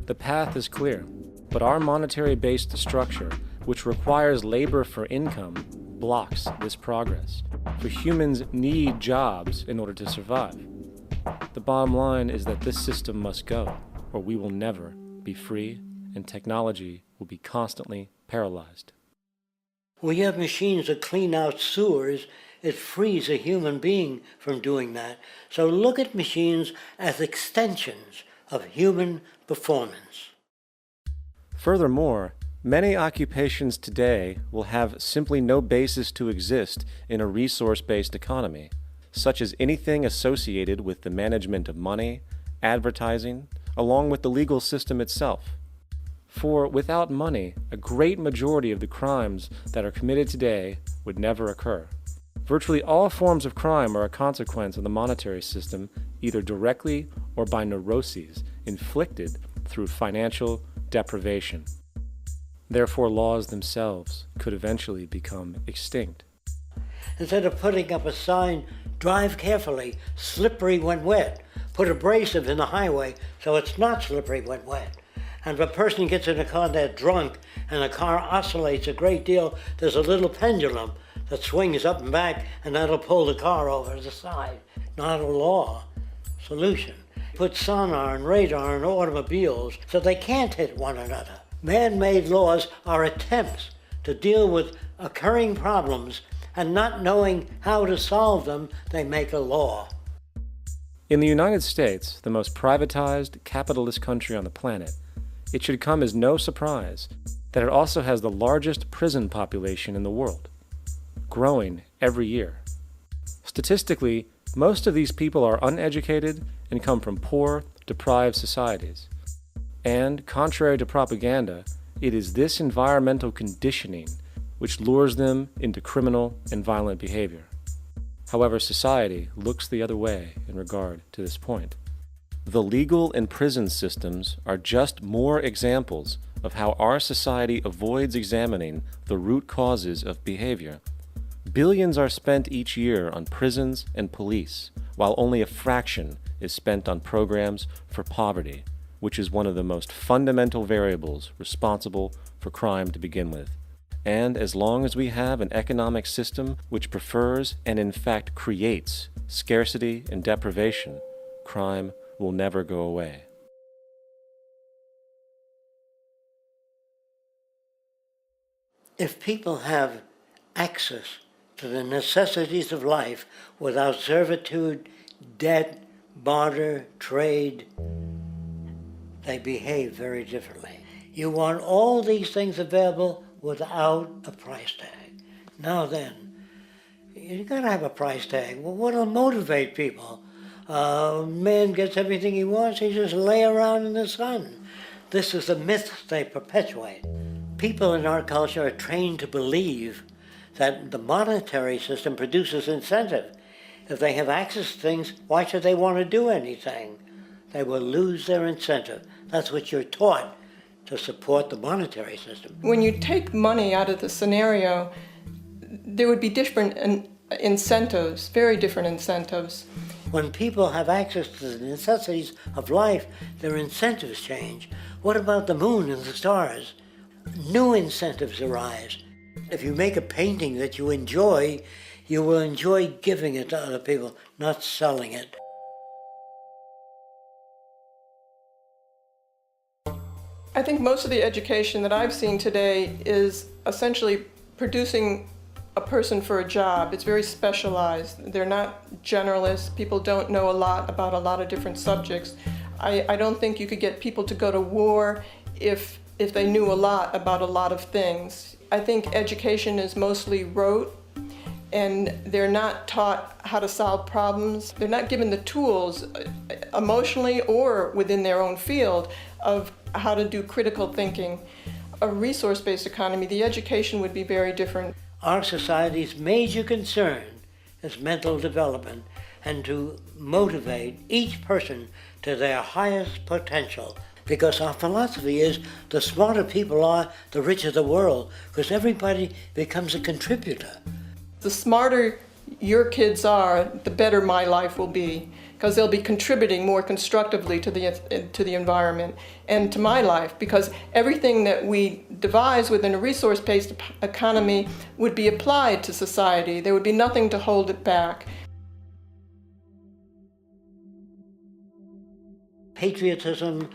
The path is clear, but our monetary-based structure, which requires labor for income, blocks this progress, for humans need jobs in order to survive. The bottom line is that this system must go, or we will never be free, and technology will be constantly paralyzed. We have machines that clean out sewers. It frees a human being from doing that. So look at machines as extensions of human performance. Furthermore, many occupations today will have simply no basis to exist in a resource-based economy, such as anything associated with the management of money, advertising, along with the legal system itself. For without money, a great majority of the crimes that are committed today would never occur. Virtually all forms of crime are a consequence of the monetary system, either directly or by neuroses inflicted through financial deprivation. Therefore, laws themselves could eventually become extinct. Instead of putting up a sign, drive carefully, slippery when wet, put abrasive in the highway so it's not slippery when wet. And if a person gets in a car that's drunk and the car oscillates a great deal, there's a little pendulum that swings up and back, and that'll pull the car over to the side. Not a law. Solution. Put sonar and radar in automobiles so they can't hit one another. Man-made laws are attempts to deal with occurring problems, and not knowing how to solve them, they make a law. In the United States, the most privatized, capitalist country on the planet, it should come as no surprise that it also has the largest prison population in the world, growing every year. Statistically, most of these people are uneducated and come from poor, deprived societies. And, contrary to propaganda, it is this environmental conditioning which lures them into criminal and violent behavior. However, society looks the other way in regard to this point. The legal and prison systems are just more examples of how our society avoids examining the root causes of behavior. Billions are spent each year on prisons and police, while only a fraction is spent on programs for poverty, which is one of the most fundamental variables responsible for crime to begin with. And as long as we have an economic system which prefers and in fact creates scarcity and deprivation, crime will never go away. If people have access to the necessities of life without servitude, debt, barter, trade, they behave very differently. You want all these things available without a price tag. Now then, you gotta have a price tag. Well, what'll motivate people? Man gets everything he wants, he just lay around in the sun. This is the myth they perpetuate. People in our culture are trained to believe that the monetary system produces incentive. If they have access to things, why should they want to do anything? They will lose their incentive. That's what you're taught to support the monetary system. When you take money out of the scenario, there would be different incentives, very different incentives. When people have access to the necessities of life, their incentives change. What about the moon and the stars? New incentives arise. If you make a painting that you enjoy, you will enjoy giving it to other people, not selling it. I think most of the education that I've seen today is essentially producing a person for a job. It's very specialized. They're not generalists. People don't know a lot about a lot of different subjects. I don't think you could get people to go to war if they knew a lot about a lot of things. I think education is mostly rote, and they're not taught how to solve problems. They're not given the tools emotionally or within their own field of how to do critical thinking. A resource-based economy, the education would be very different. Our society's major concern is mental development and to motivate each person to their highest potential. Because our philosophy is the smarter people are, the richer the world, because everybody becomes a contributor. The smarter your kids are, the better my life will be, because they'll be contributing more constructively to the environment and to my life, because everything that we devise within a resource-based economy would be applied to society. There would be nothing to hold it back. Patriotism,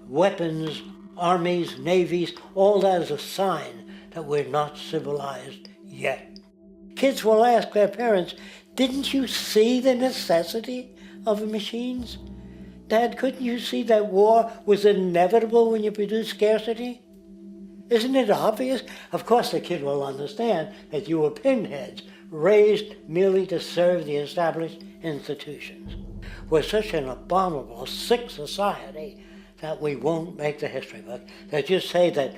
weapons, armies, navies, all that is a sign that we're not civilized yet. Kids will ask their parents, didn't you see the necessity of the machines? Dad, couldn't you see that war was inevitable when you produce scarcity? Isn't it obvious? Of course the kid will understand that you were pinheads, raised merely to serve the established institutions. We're such an abominable, sick society that we won't make the history book. They just say that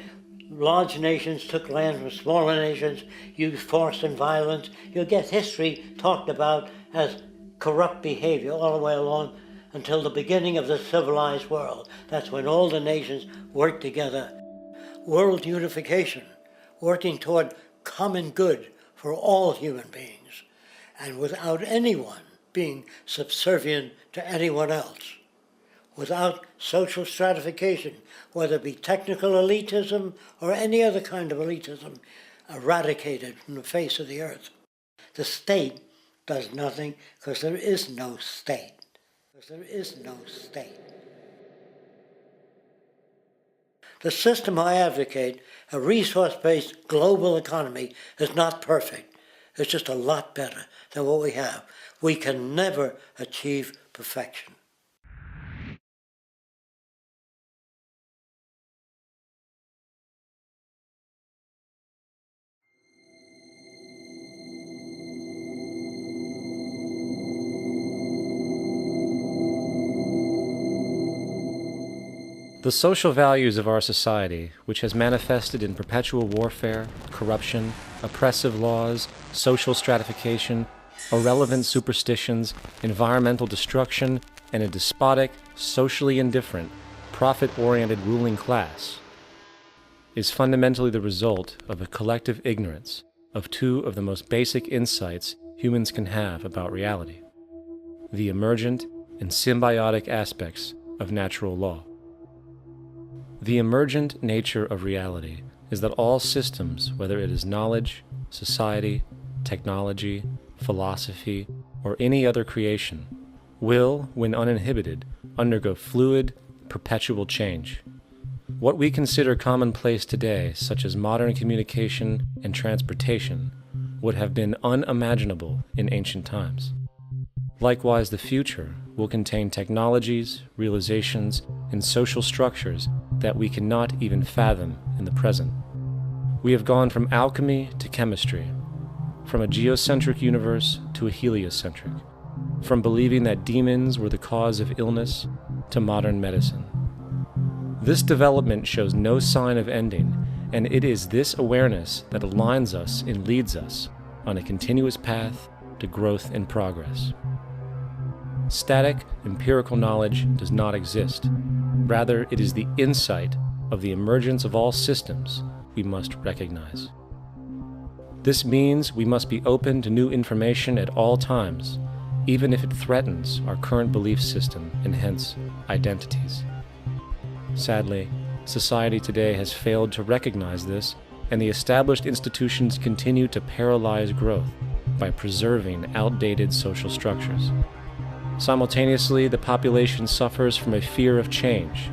large nations took land from smaller nations, used force and violence. You'll get history talked about as corrupt behavior all the way along until the beginning of the civilized world. That's when all the nations worked together. World unification, working toward common good for all human beings, and without anyone being subservient to anyone else. Without social stratification, whether it be technical elitism or any other kind of elitism, eradicated from the face of the earth. The state does nothing because there is no state. Because there is no state. The system I advocate, a resource-based global economy, is not perfect. It's just a lot better than what we have. We can never achieve perfection. The social values of our society, which has manifested in perpetual warfare, corruption, oppressive laws, social stratification, irrelevant superstitions, environmental destruction, and a despotic, socially indifferent, profit-oriented ruling class, is fundamentally the result of a collective ignorance of two of the most basic insights humans can have about reality: the emergent and symbiotic aspects of natural law. The emergent nature of reality is that all systems, whether it is knowledge, society, technology, philosophy, or any other creation, will, when uninhibited, undergo fluid, perpetual change. What we consider commonplace today, such as modern communication and transportation, would have been unimaginable in ancient times. Likewise, the future will contain technologies, realizations, and social structures that we cannot even fathom in the present. We have gone from alchemy to chemistry, from a geocentric universe to a heliocentric, from believing that demons were the cause of illness to modern medicine. This development shows no sign of ending, and it is this awareness that aligns us and leads us on a continuous path to growth and progress. Static, empirical knowledge does not exist. Rather, it is the insight of the emergence of all systems we must recognize. This means we must be open to new information at all times, even if it threatens our current belief system and hence identities. Sadly, society today has failed to recognize this, and the established institutions continue to paralyze growth by preserving outdated social structures. Simultaneously, the population suffers from a fear of change,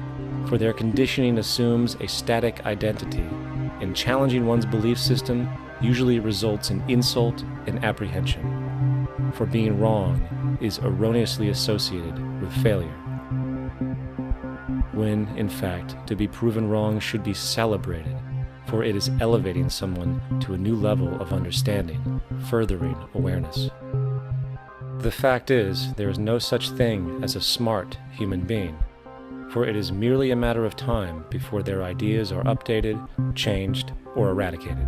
from for their conditioning assumes a static identity, and challenging one's belief system usually results in insult and apprehension, for being wrong is erroneously associated with failure, when, in fact, to be proven wrong should be celebrated, for it is elevating someone to a new level of understanding, furthering awareness. The fact is, there is no such thing as a smart human being, for it is merely a matter of time before their ideas are updated, changed, or eradicated.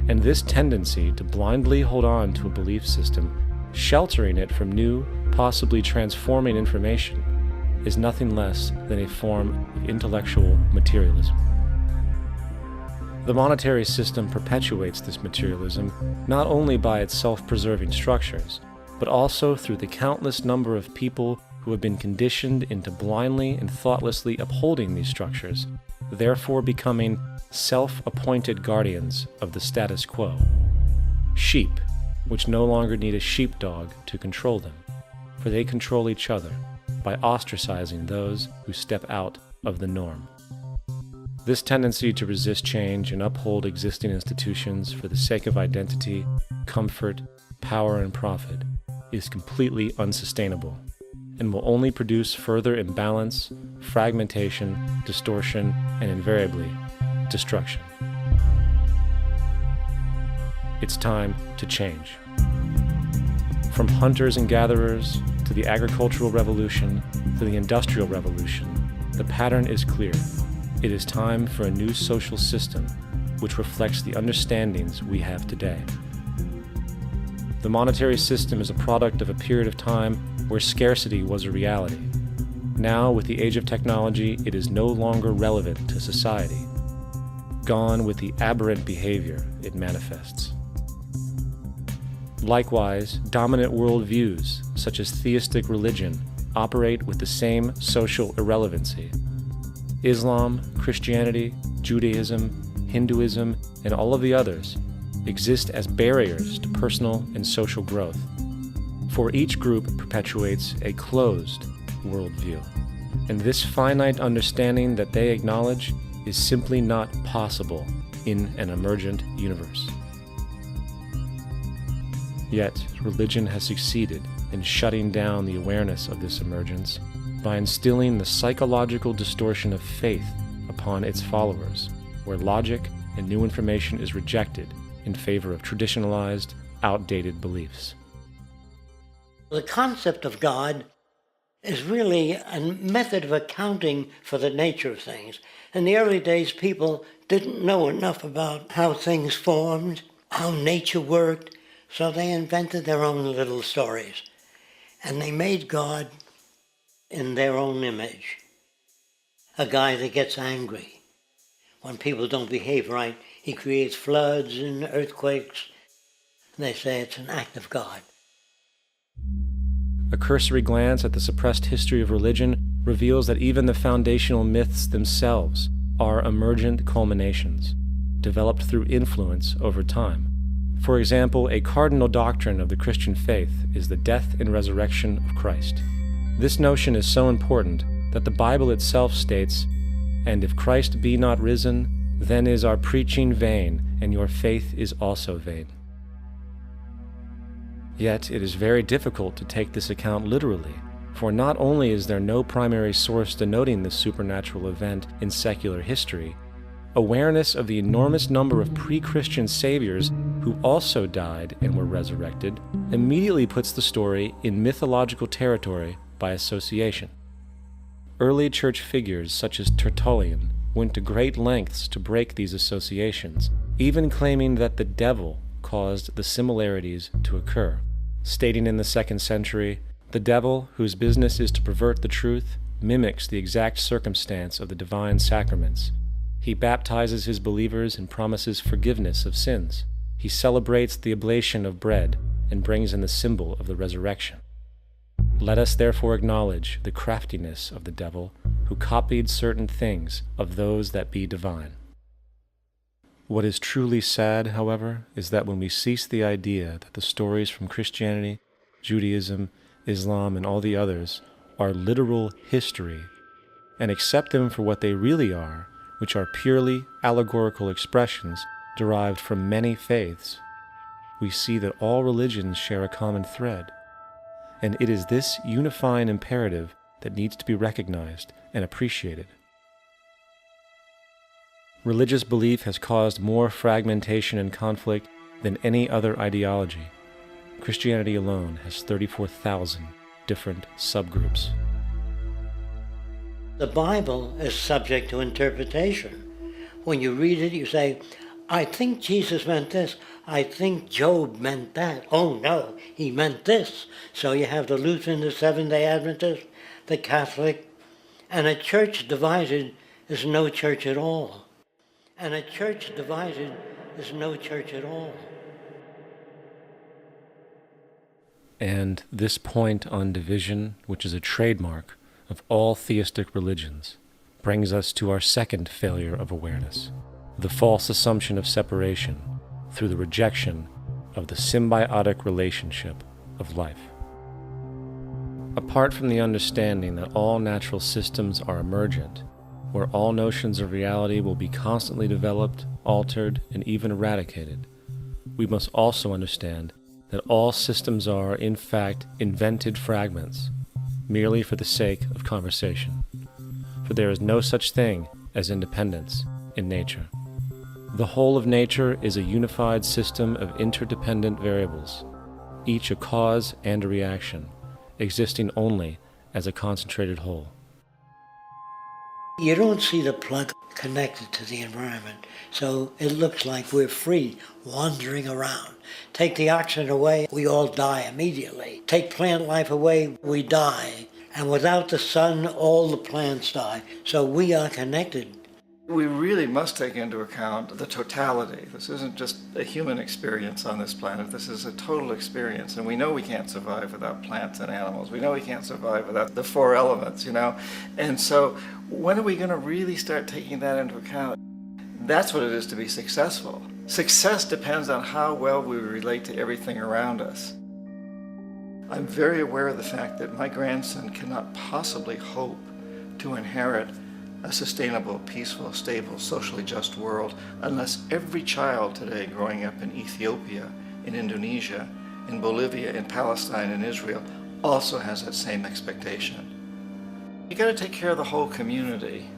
And this tendency to blindly hold on to a belief system, sheltering it from new, possibly transforming information, is nothing less than a form of intellectual materialism. The monetary system perpetuates this materialism not only by its self-preserving structures, but also through the countless number of people who have been conditioned into blindly and thoughtlessly upholding these structures, therefore becoming self-appointed guardians of the status quo. Sheep, which no longer need a sheepdog to control them, for they control each other by ostracizing those who step out of the norm. This tendency to resist change and uphold existing institutions for the sake of identity, comfort, power, and profit is completely unsustainable and will only produce further imbalance, fragmentation, distortion, and invariably, destruction. It's time to change. From hunters and gatherers to the agricultural revolution to the industrial revolution, the pattern is clear. It is time for a new social system which reflects the understandings we have today. The monetary system is a product of a period of time where scarcity was a reality. Now, with the age of technology, it is no longer relevant to society. Gone with the aberrant behavior it manifests. Likewise, dominant worldviews, such as theistic religion, operate with the same social irrelevancy. Islam, Christianity, Judaism, Hinduism, and all of the others exist as barriers to personal and social growth, for each group perpetuates a closed worldview, and this finite understanding that they acknowledge is simply not possible in an emergent universe. Yet, religion has succeeded in shutting down the awareness of this emergence by instilling the psychological distortion of faith upon its followers, where logic and new information is rejected in favor of traditionalized, outdated beliefs. The concept of God is really a method of accounting for the nature of things. In the early days, people didn't know enough about how things formed, how nature worked, so they invented their own little stories. And they made God in their own image. A guy that gets angry. When people don't behave right, he creates floods and earthquakes. And they say it's an act of God. A cursory glance at the suppressed history of religion reveals that even the foundational myths themselves are emergent culminations, developed through influence over time. For example, a cardinal doctrine of the Christian faith is the death and resurrection of Christ. This notion is so important that the Bible itself states, "And if Christ be not risen, then is our preaching vain, and your faith is also vain." Yet it is very difficult to take this account literally, for not only is there no primary source denoting this supernatural event in secular history, awareness of the enormous number of pre-Christian saviors who also died and were resurrected immediately puts the story in mythological territory by association. Early church figures such as Tertullian went to great lengths to break these associations, even claiming that the devil caused the similarities to occur, stating in the 2nd century, "The devil, whose business is to pervert the truth, mimics the exact circumstance of the divine sacraments. He baptizes his believers and promises forgiveness of sins. He celebrates the oblation of bread and brings in the symbol of the resurrection. Let us therefore acknowledge the craftiness of the devil, who copied certain things of those that be divine." What is truly sad, however, is that when we cease the idea that the stories from Christianity, Judaism, Islam, and all the others are literal history, and accept them for what they really are, which are purely allegorical expressions derived from many faiths, we see that all religions share a common thread, and it is this unifying imperative that needs to be recognized and appreciated. Religious belief has caused more fragmentation and conflict than any other ideology. Christianity alone has 34,000 different subgroups. The Bible is subject to interpretation. When you read it, you say, I think Jesus meant this. I think Job meant that. Oh no, he meant this. So you have the Lutheran, the Seventh-day Adventist, the Catholic, and a church divided is no church at all. And a church divided is no church at all. And this point on division, which is a trademark of all theistic religions, brings us to our second failure of awareness, the false assumption of separation through the rejection of the symbiotic relationship of life. Apart from the understanding that all natural systems are emergent, where all notions of reality will be constantly developed, altered, and even eradicated, we must also understand that all systems are, in fact, invented fragments, merely for the sake of conversation. For there is no such thing as independence in nature. The whole of nature is a unified system of interdependent variables, each a cause and a reaction, existing only as a concentrated whole. You don't see the plug connected to the environment, so it looks like we're free, wandering around. Take the oxygen away, we all die immediately. Take plant life away, we die. And without the sun, all the plants die. So we are connected. We really must take into account the totality. This isn't just a human experience on this planet. This is a total experience. And we know we can't survive without plants and animals. We know we can't survive without the four elements, And so when are we going to really start taking that into account? That's what it is to be successful. Success depends on how well we relate to everything around us. I'm very aware of the fact that my grandson cannot possibly hope to inherit a sustainable, peaceful, stable, socially just world unless every child today growing up in Ethiopia, in Indonesia, in Bolivia, in Palestine, in Israel also has that same expectation. You got to take care of the whole community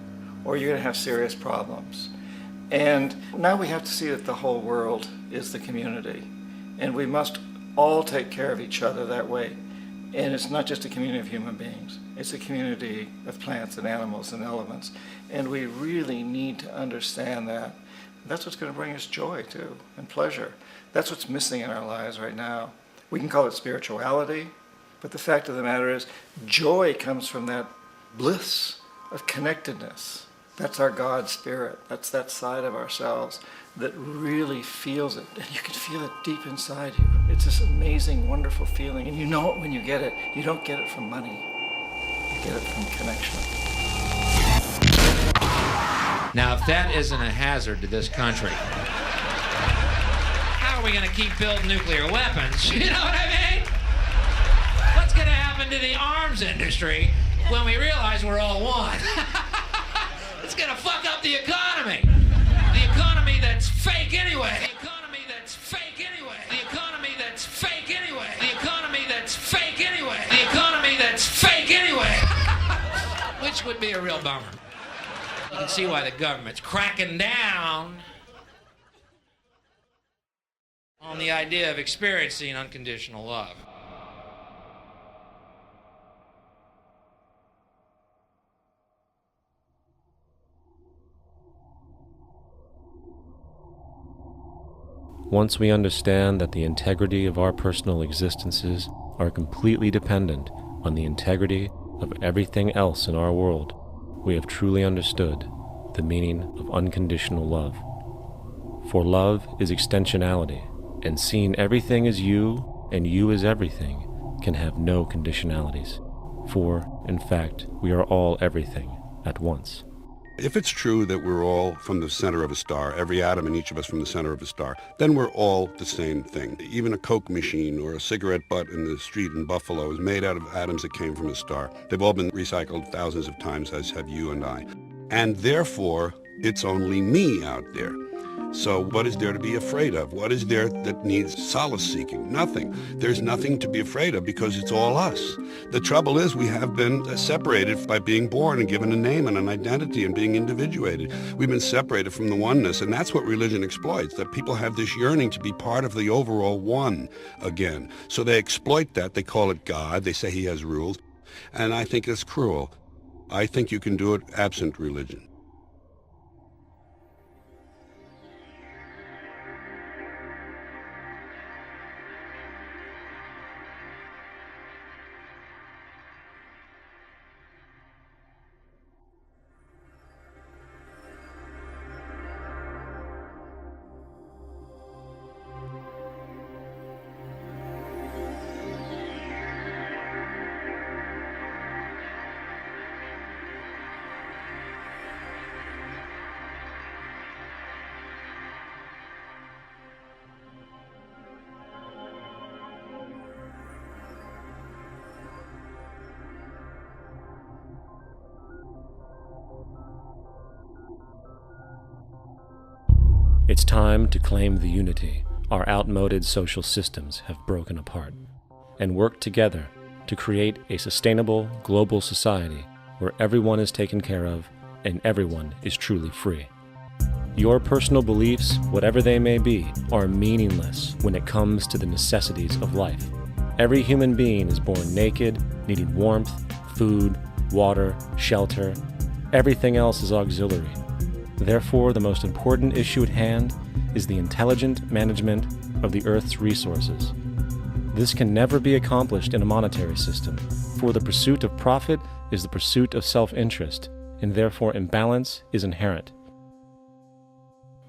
or you're going to have serious problems. And now we have to see that the whole world is the community and we must all take care of each other that way. And it's not just a community of human beings. It's a community of plants and animals and elements. And we really need to understand that. That's what's going to bring us joy, too, and pleasure. That's what's missing in our lives right now. We can call it spirituality, but the fact of the matter is joy comes from that bliss of connectedness. That's our God spirit. That's that side of ourselves that really feels it. And you can feel it deep inside you. It's this amazing, wonderful feeling. And you know it when you get it. You don't get it from money. You get it from connection. Now, if that isn't a hazard to this country, how are we going to keep building nuclear weapons? You know what I mean? What's going to happen to the arms industry when we realize we're all one? It's going to fuck up the economy. The economy that's fake anyway. The economy that's fake anyway. The economy that's fake anyway. The economy that's fake anyway. The economy that's fake anyway. Which would be a real bummer. You can see why the government's cracking down on the idea of experiencing unconditional love. Once we understand that the integrity of our personal existences are completely dependent on the integrity of everything else in our world, we have truly understood the meaning of unconditional love. For love is extensionality, and seeing everything as you and you as everything can have no conditionalities. For, in fact, we are all everything at once. If it's true that we're all from the center of a star, every atom in each of us from the center of a star, then we're all the same thing. Even a Coke machine or a cigarette butt in the street in Buffalo is made out of atoms that came from a star. They've all been recycled thousands of times, as have you and I. And therefore, it's only me out there. So what is there to be afraid of? What is there that needs solace-seeking? Nothing. There's nothing to be afraid of because it's all us. The trouble is we have been separated by being born and given a name and an identity and being individuated. We've been separated from the oneness, and that's what religion exploits, that people have this yearning to be part of the overall one again. So they exploit that. They call it God. They say he has rules. And I think it's cruel. I think you can do it absent religion. It's time to claim the unity our outmoded social systems have broken apart, and work together to create a sustainable global society where everyone is taken care of and everyone is truly free. Your personal beliefs, whatever they may be, are meaningless when it comes to the necessities of life. Every human being is born naked, needing warmth, food, water, shelter. Everything else is auxiliary. Therefore, the most important issue at hand is the intelligent management of the Earth's resources. This can never be accomplished in a monetary system, for the pursuit of profit is the pursuit of self-interest, and therefore imbalance is inherent.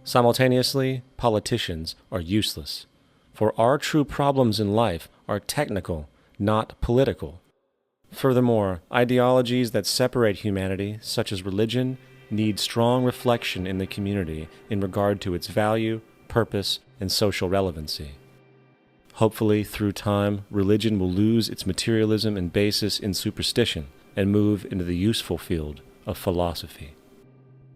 Simultaneously, politicians are useless, for our true problems in life are technical, not political. Furthermore, ideologies that separate humanity, such as religion, need strong reflection in the community in regard to its value, purpose, and social relevancy. Hopefully, through time, religion will lose its materialism and basis in superstition and move into the useful field of philosophy.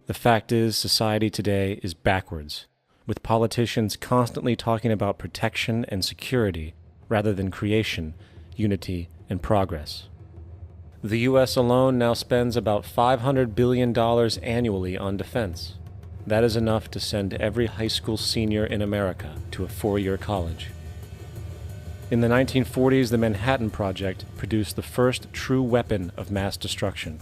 The fact is, society today is backwards, with politicians constantly talking about protection and security rather than creation, unity, and progress. The U.S. alone now spends about $500 billion annually on defense. That is enough to send every high school senior in America to a 4-year college. In the 1940s, the Manhattan Project produced the first true weapon of mass destruction.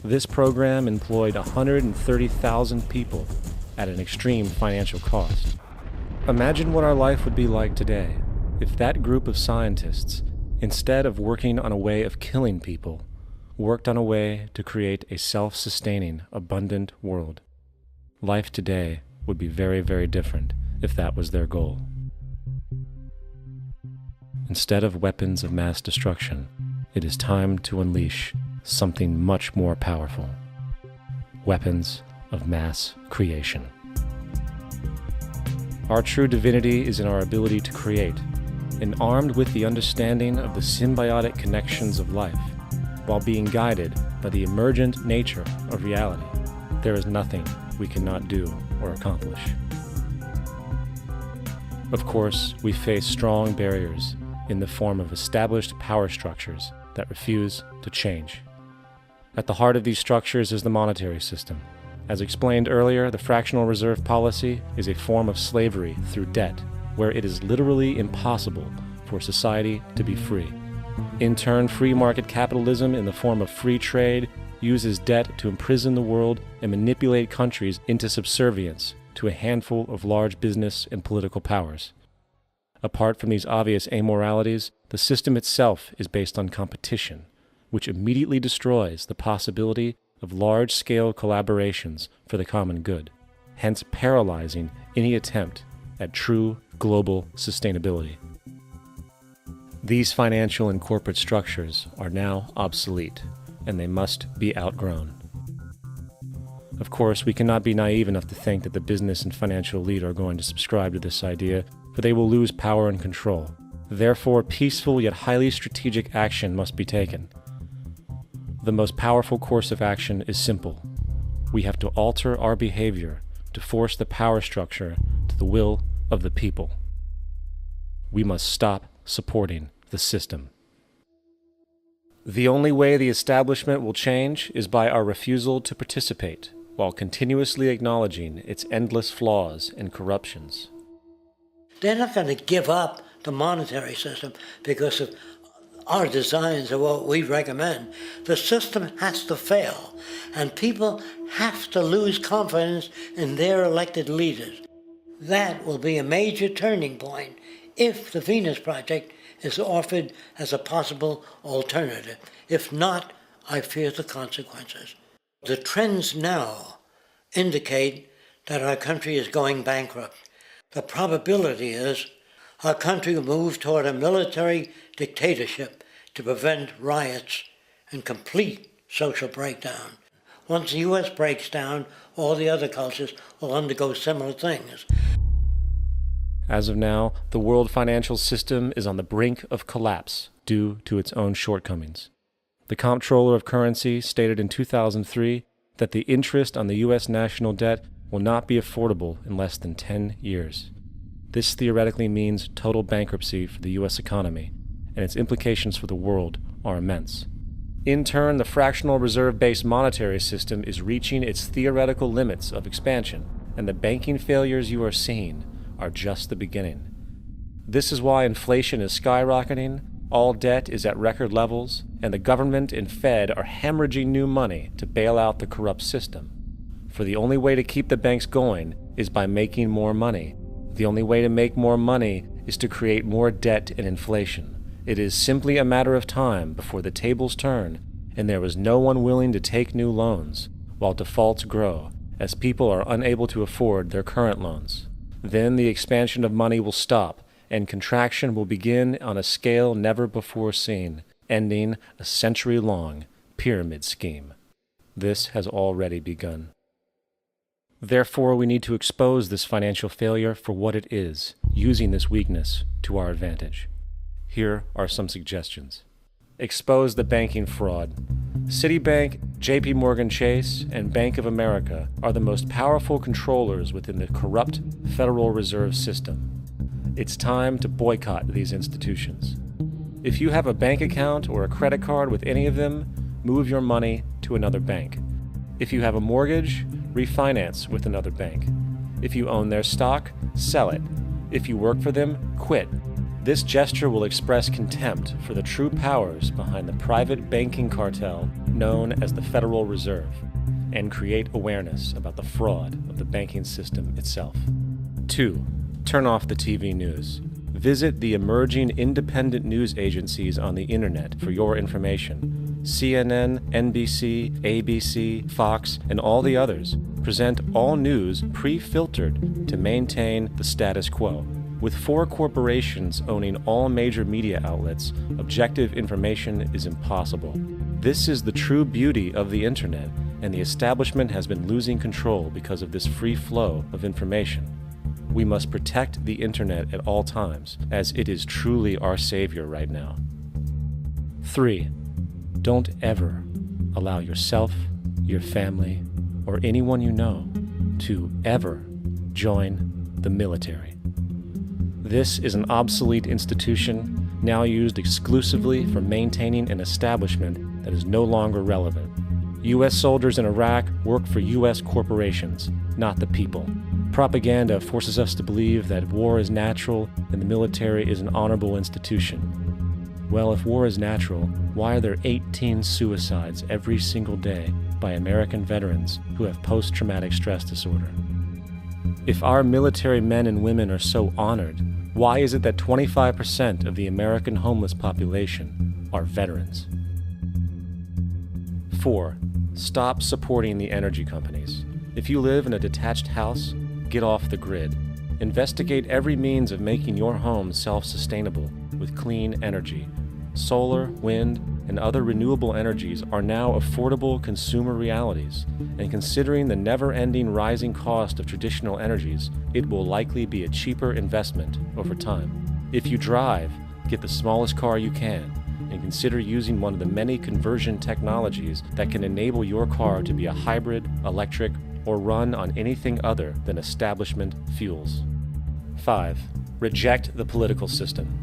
This program employed 130,000 people at an extreme financial cost. Imagine what our life would be like today if that group of scientists, instead of working on a way of killing people, worked on a way to create a self-sustaining, abundant world. Life today would be very, very different if that was their goal. Instead of weapons of mass destruction, it is time to unleash something much more powerful. Weapons of mass creation. Our true divinity is in our ability to create, and armed with the understanding of the symbiotic connections of life, while being guided by the emergent nature of reality, there is nothing we cannot do or accomplish. Of course, we face strong barriers in the form of established power structures that refuse to change. At the heart of these structures is the monetary system. As explained earlier, the fractional reserve policy is a form of slavery through debt, where it is literally impossible for society to be free. In turn, free market capitalism in the form of free trade uses debt to imprison the world and manipulate countries into subservience to a handful of large business and political powers. Apart from these obvious amoralities, the system itself is based on competition, which immediately destroys the possibility of large-scale collaborations for the common good, hence paralyzing any attempt at true global sustainability. These financial and corporate structures are now obsolete, and they must be outgrown. Of course, we cannot be naive enough to think that the business and financial elite are going to subscribe to this idea, for they will lose power and control. Therefore, peaceful yet highly strategic action must be taken. The most powerful course of action is simple. We have to alter our behavior to force the power structure to the will of the people. We must stop supporting the system. The only way the establishment will change is by our refusal to participate, while continuously acknowledging its endless flaws and corruptions. They're not going to give up the monetary system because of our designs or what we recommend. The system has to fail, and people have to lose confidence in their elected leaders. That will be a major turning point if the Venus Project is offered as a possible alternative. If not, I fear the consequences. The trends now indicate that our country is going bankrupt. The probability is our country will move toward a military dictatorship to prevent riots and complete social breakdown. Once the U.S. breaks down, all the other cultures will undergo similar things. As of now, the world financial system is on the brink of collapse due to its own shortcomings. The Comptroller of Currency stated in 2003 that the interest on the U.S. national debt will not be affordable in less than 10 years. This theoretically means total bankruptcy for the U.S. economy, and its implications for the world are immense. In turn, the fractional reserve-based monetary system is reaching its theoretical limits of expansion, and the banking failures you are seeing are just the beginning. This is why inflation is skyrocketing, all debt is at record levels, and the government and Fed are hemorrhaging new money to bail out the corrupt system. For the only way to keep the banks going is by making more money. The only way to make more money is to create more debt and inflation. It is simply a matter of time before the tables turn, and there is no one willing to take new loans, while defaults grow, as people are unable to afford their current loans. Then the expansion of money will stop, and contraction will begin on a scale never before seen, ending a century-long pyramid scheme. This has already begun. Therefore, we need to expose this financial failure for what it is, using this weakness to our advantage. Here are some suggestions. Expose the banking fraud. Citibank, JP Morgan Chase, and Bank of America are the most powerful controllers within the corrupt Federal Reserve System. It's time to boycott these institutions. If you have a bank account or a credit card with any of them, move your money to another bank. If you have a mortgage, refinance with another bank. If you own their stock, sell it. If you work for them, quit. This gesture will express contempt for the true powers behind the private banking cartel known as the Federal Reserve, and create awareness about the fraud of the banking system itself. 2. Turn off the TV news. Visit the emerging independent news agencies on the internet for your information. CNN, NBC, ABC, Fox, and all the others present all news pre-filtered to maintain the status quo. With 4 corporations owning all major media outlets, objective information is impossible. This is the true beauty of the internet, and the establishment has been losing control because of this free flow of information. We must protect the internet at all times, as it is truly our savior right now. 3. Don't ever allow yourself, your family, or anyone you know to ever join the military. This is an obsolete institution now used exclusively for maintaining an establishment that is no longer relevant. U.S. soldiers in Iraq work for U.S. corporations, not the people. Propaganda forces us to believe that war is natural and the military is an honorable institution. Well, if war is natural, why are there 18 suicides every single day by American veterans who have post-traumatic stress disorder? If our military men and women are so honored, why is it that 25% of the American homeless population are veterans? 4. Stop supporting the energy companies. If you live in a detached house, get off the grid. Investigate every means of making your home self-sustainable with clean energy. solar, wind, and other renewable energies are now affordable consumer realities, and considering the never-ending rising cost of traditional energies, it will likely be a cheaper investment over time. If you drive, get the smallest car you can, and consider using one of the many conversion technologies that can enable your car to be a hybrid, electric, or run on anything other than establishment fuels. 5. Reject the political system.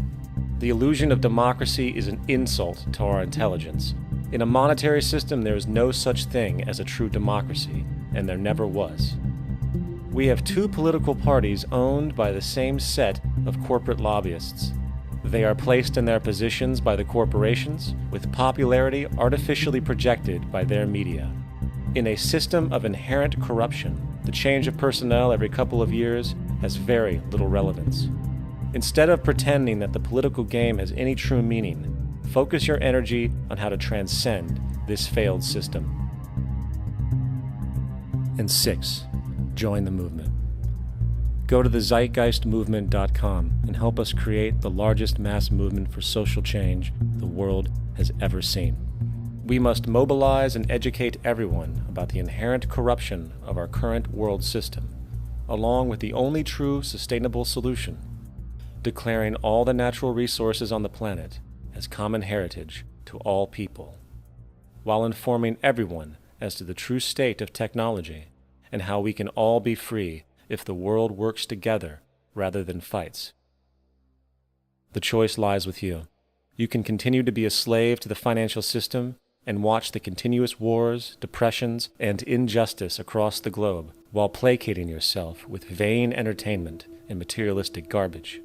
The illusion of democracy is an insult to our intelligence. In a monetary system, there is no such thing as a true democracy, and there never was. We have two political parties owned by the same set of corporate lobbyists. They are placed in their positions by the corporations, with popularity artificially projected by their media. In a system of inherent corruption, the change of personnel every couple of years has very little relevance. Instead of pretending that the political game has any true meaning, focus your energy on how to transcend this failed system. And 6. Join the movement. Go to the ZeitgeistMovement.com and help us create the largest mass movement for social change the world has ever seen. We must mobilize and educate everyone about the inherent corruption of our current world system, along with the only true sustainable solution, declaring all the natural resources on the planet as common heritage to all people, while informing everyone as to the true state of technology and how we can all be free if the world works together rather than fights. The choice lies with you. You can continue to be a slave to the financial system and watch the continuous wars, depressions, and injustice across the globe while placating yourself with vain entertainment and materialistic garbage.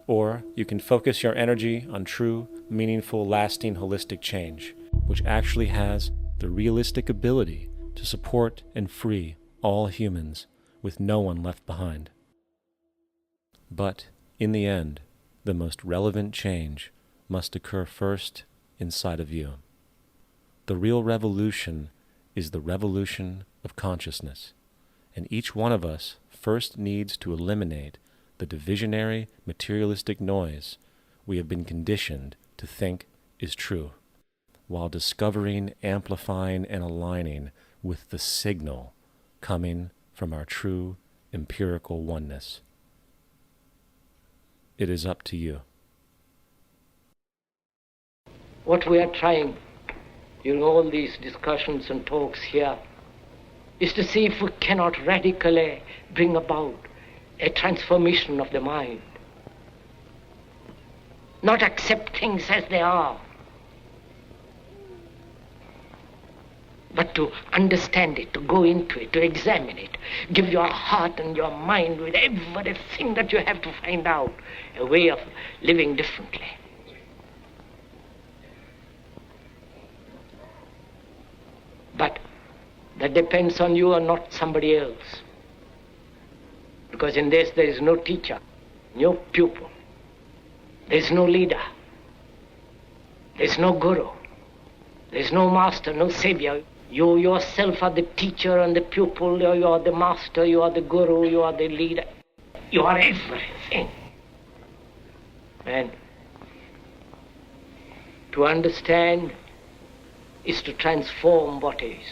Or you can focus your energy on true, meaningful, lasting, holistic change, which actually has the realistic ability to support and free all humans with no one left behind. But, in the end, the most relevant change must occur first inside of you. The real revolution is the revolution of consciousness, and each one of us first needs to eliminate the divisionary, materialistic noise we have been conditioned to think is true, while discovering, amplifying, and aligning with the signal coming from our true empirical oneness. It is up to you. What we are trying in all these discussions and talks here is to see if we cannot radically bring about a transformation of the mind. Not accept things as they are, but to understand it, to go into it, to examine it, give your heart and your mind with everything that you have to find out, a way of living differently. But that depends on you and not somebody else. Because in this there is no teacher, no pupil, there is no leader, there is no guru, there is no master, no savior. You yourself are the teacher and the pupil, you are the master, you are the guru, you are the leader. You are everything. And to understand is to transform what is.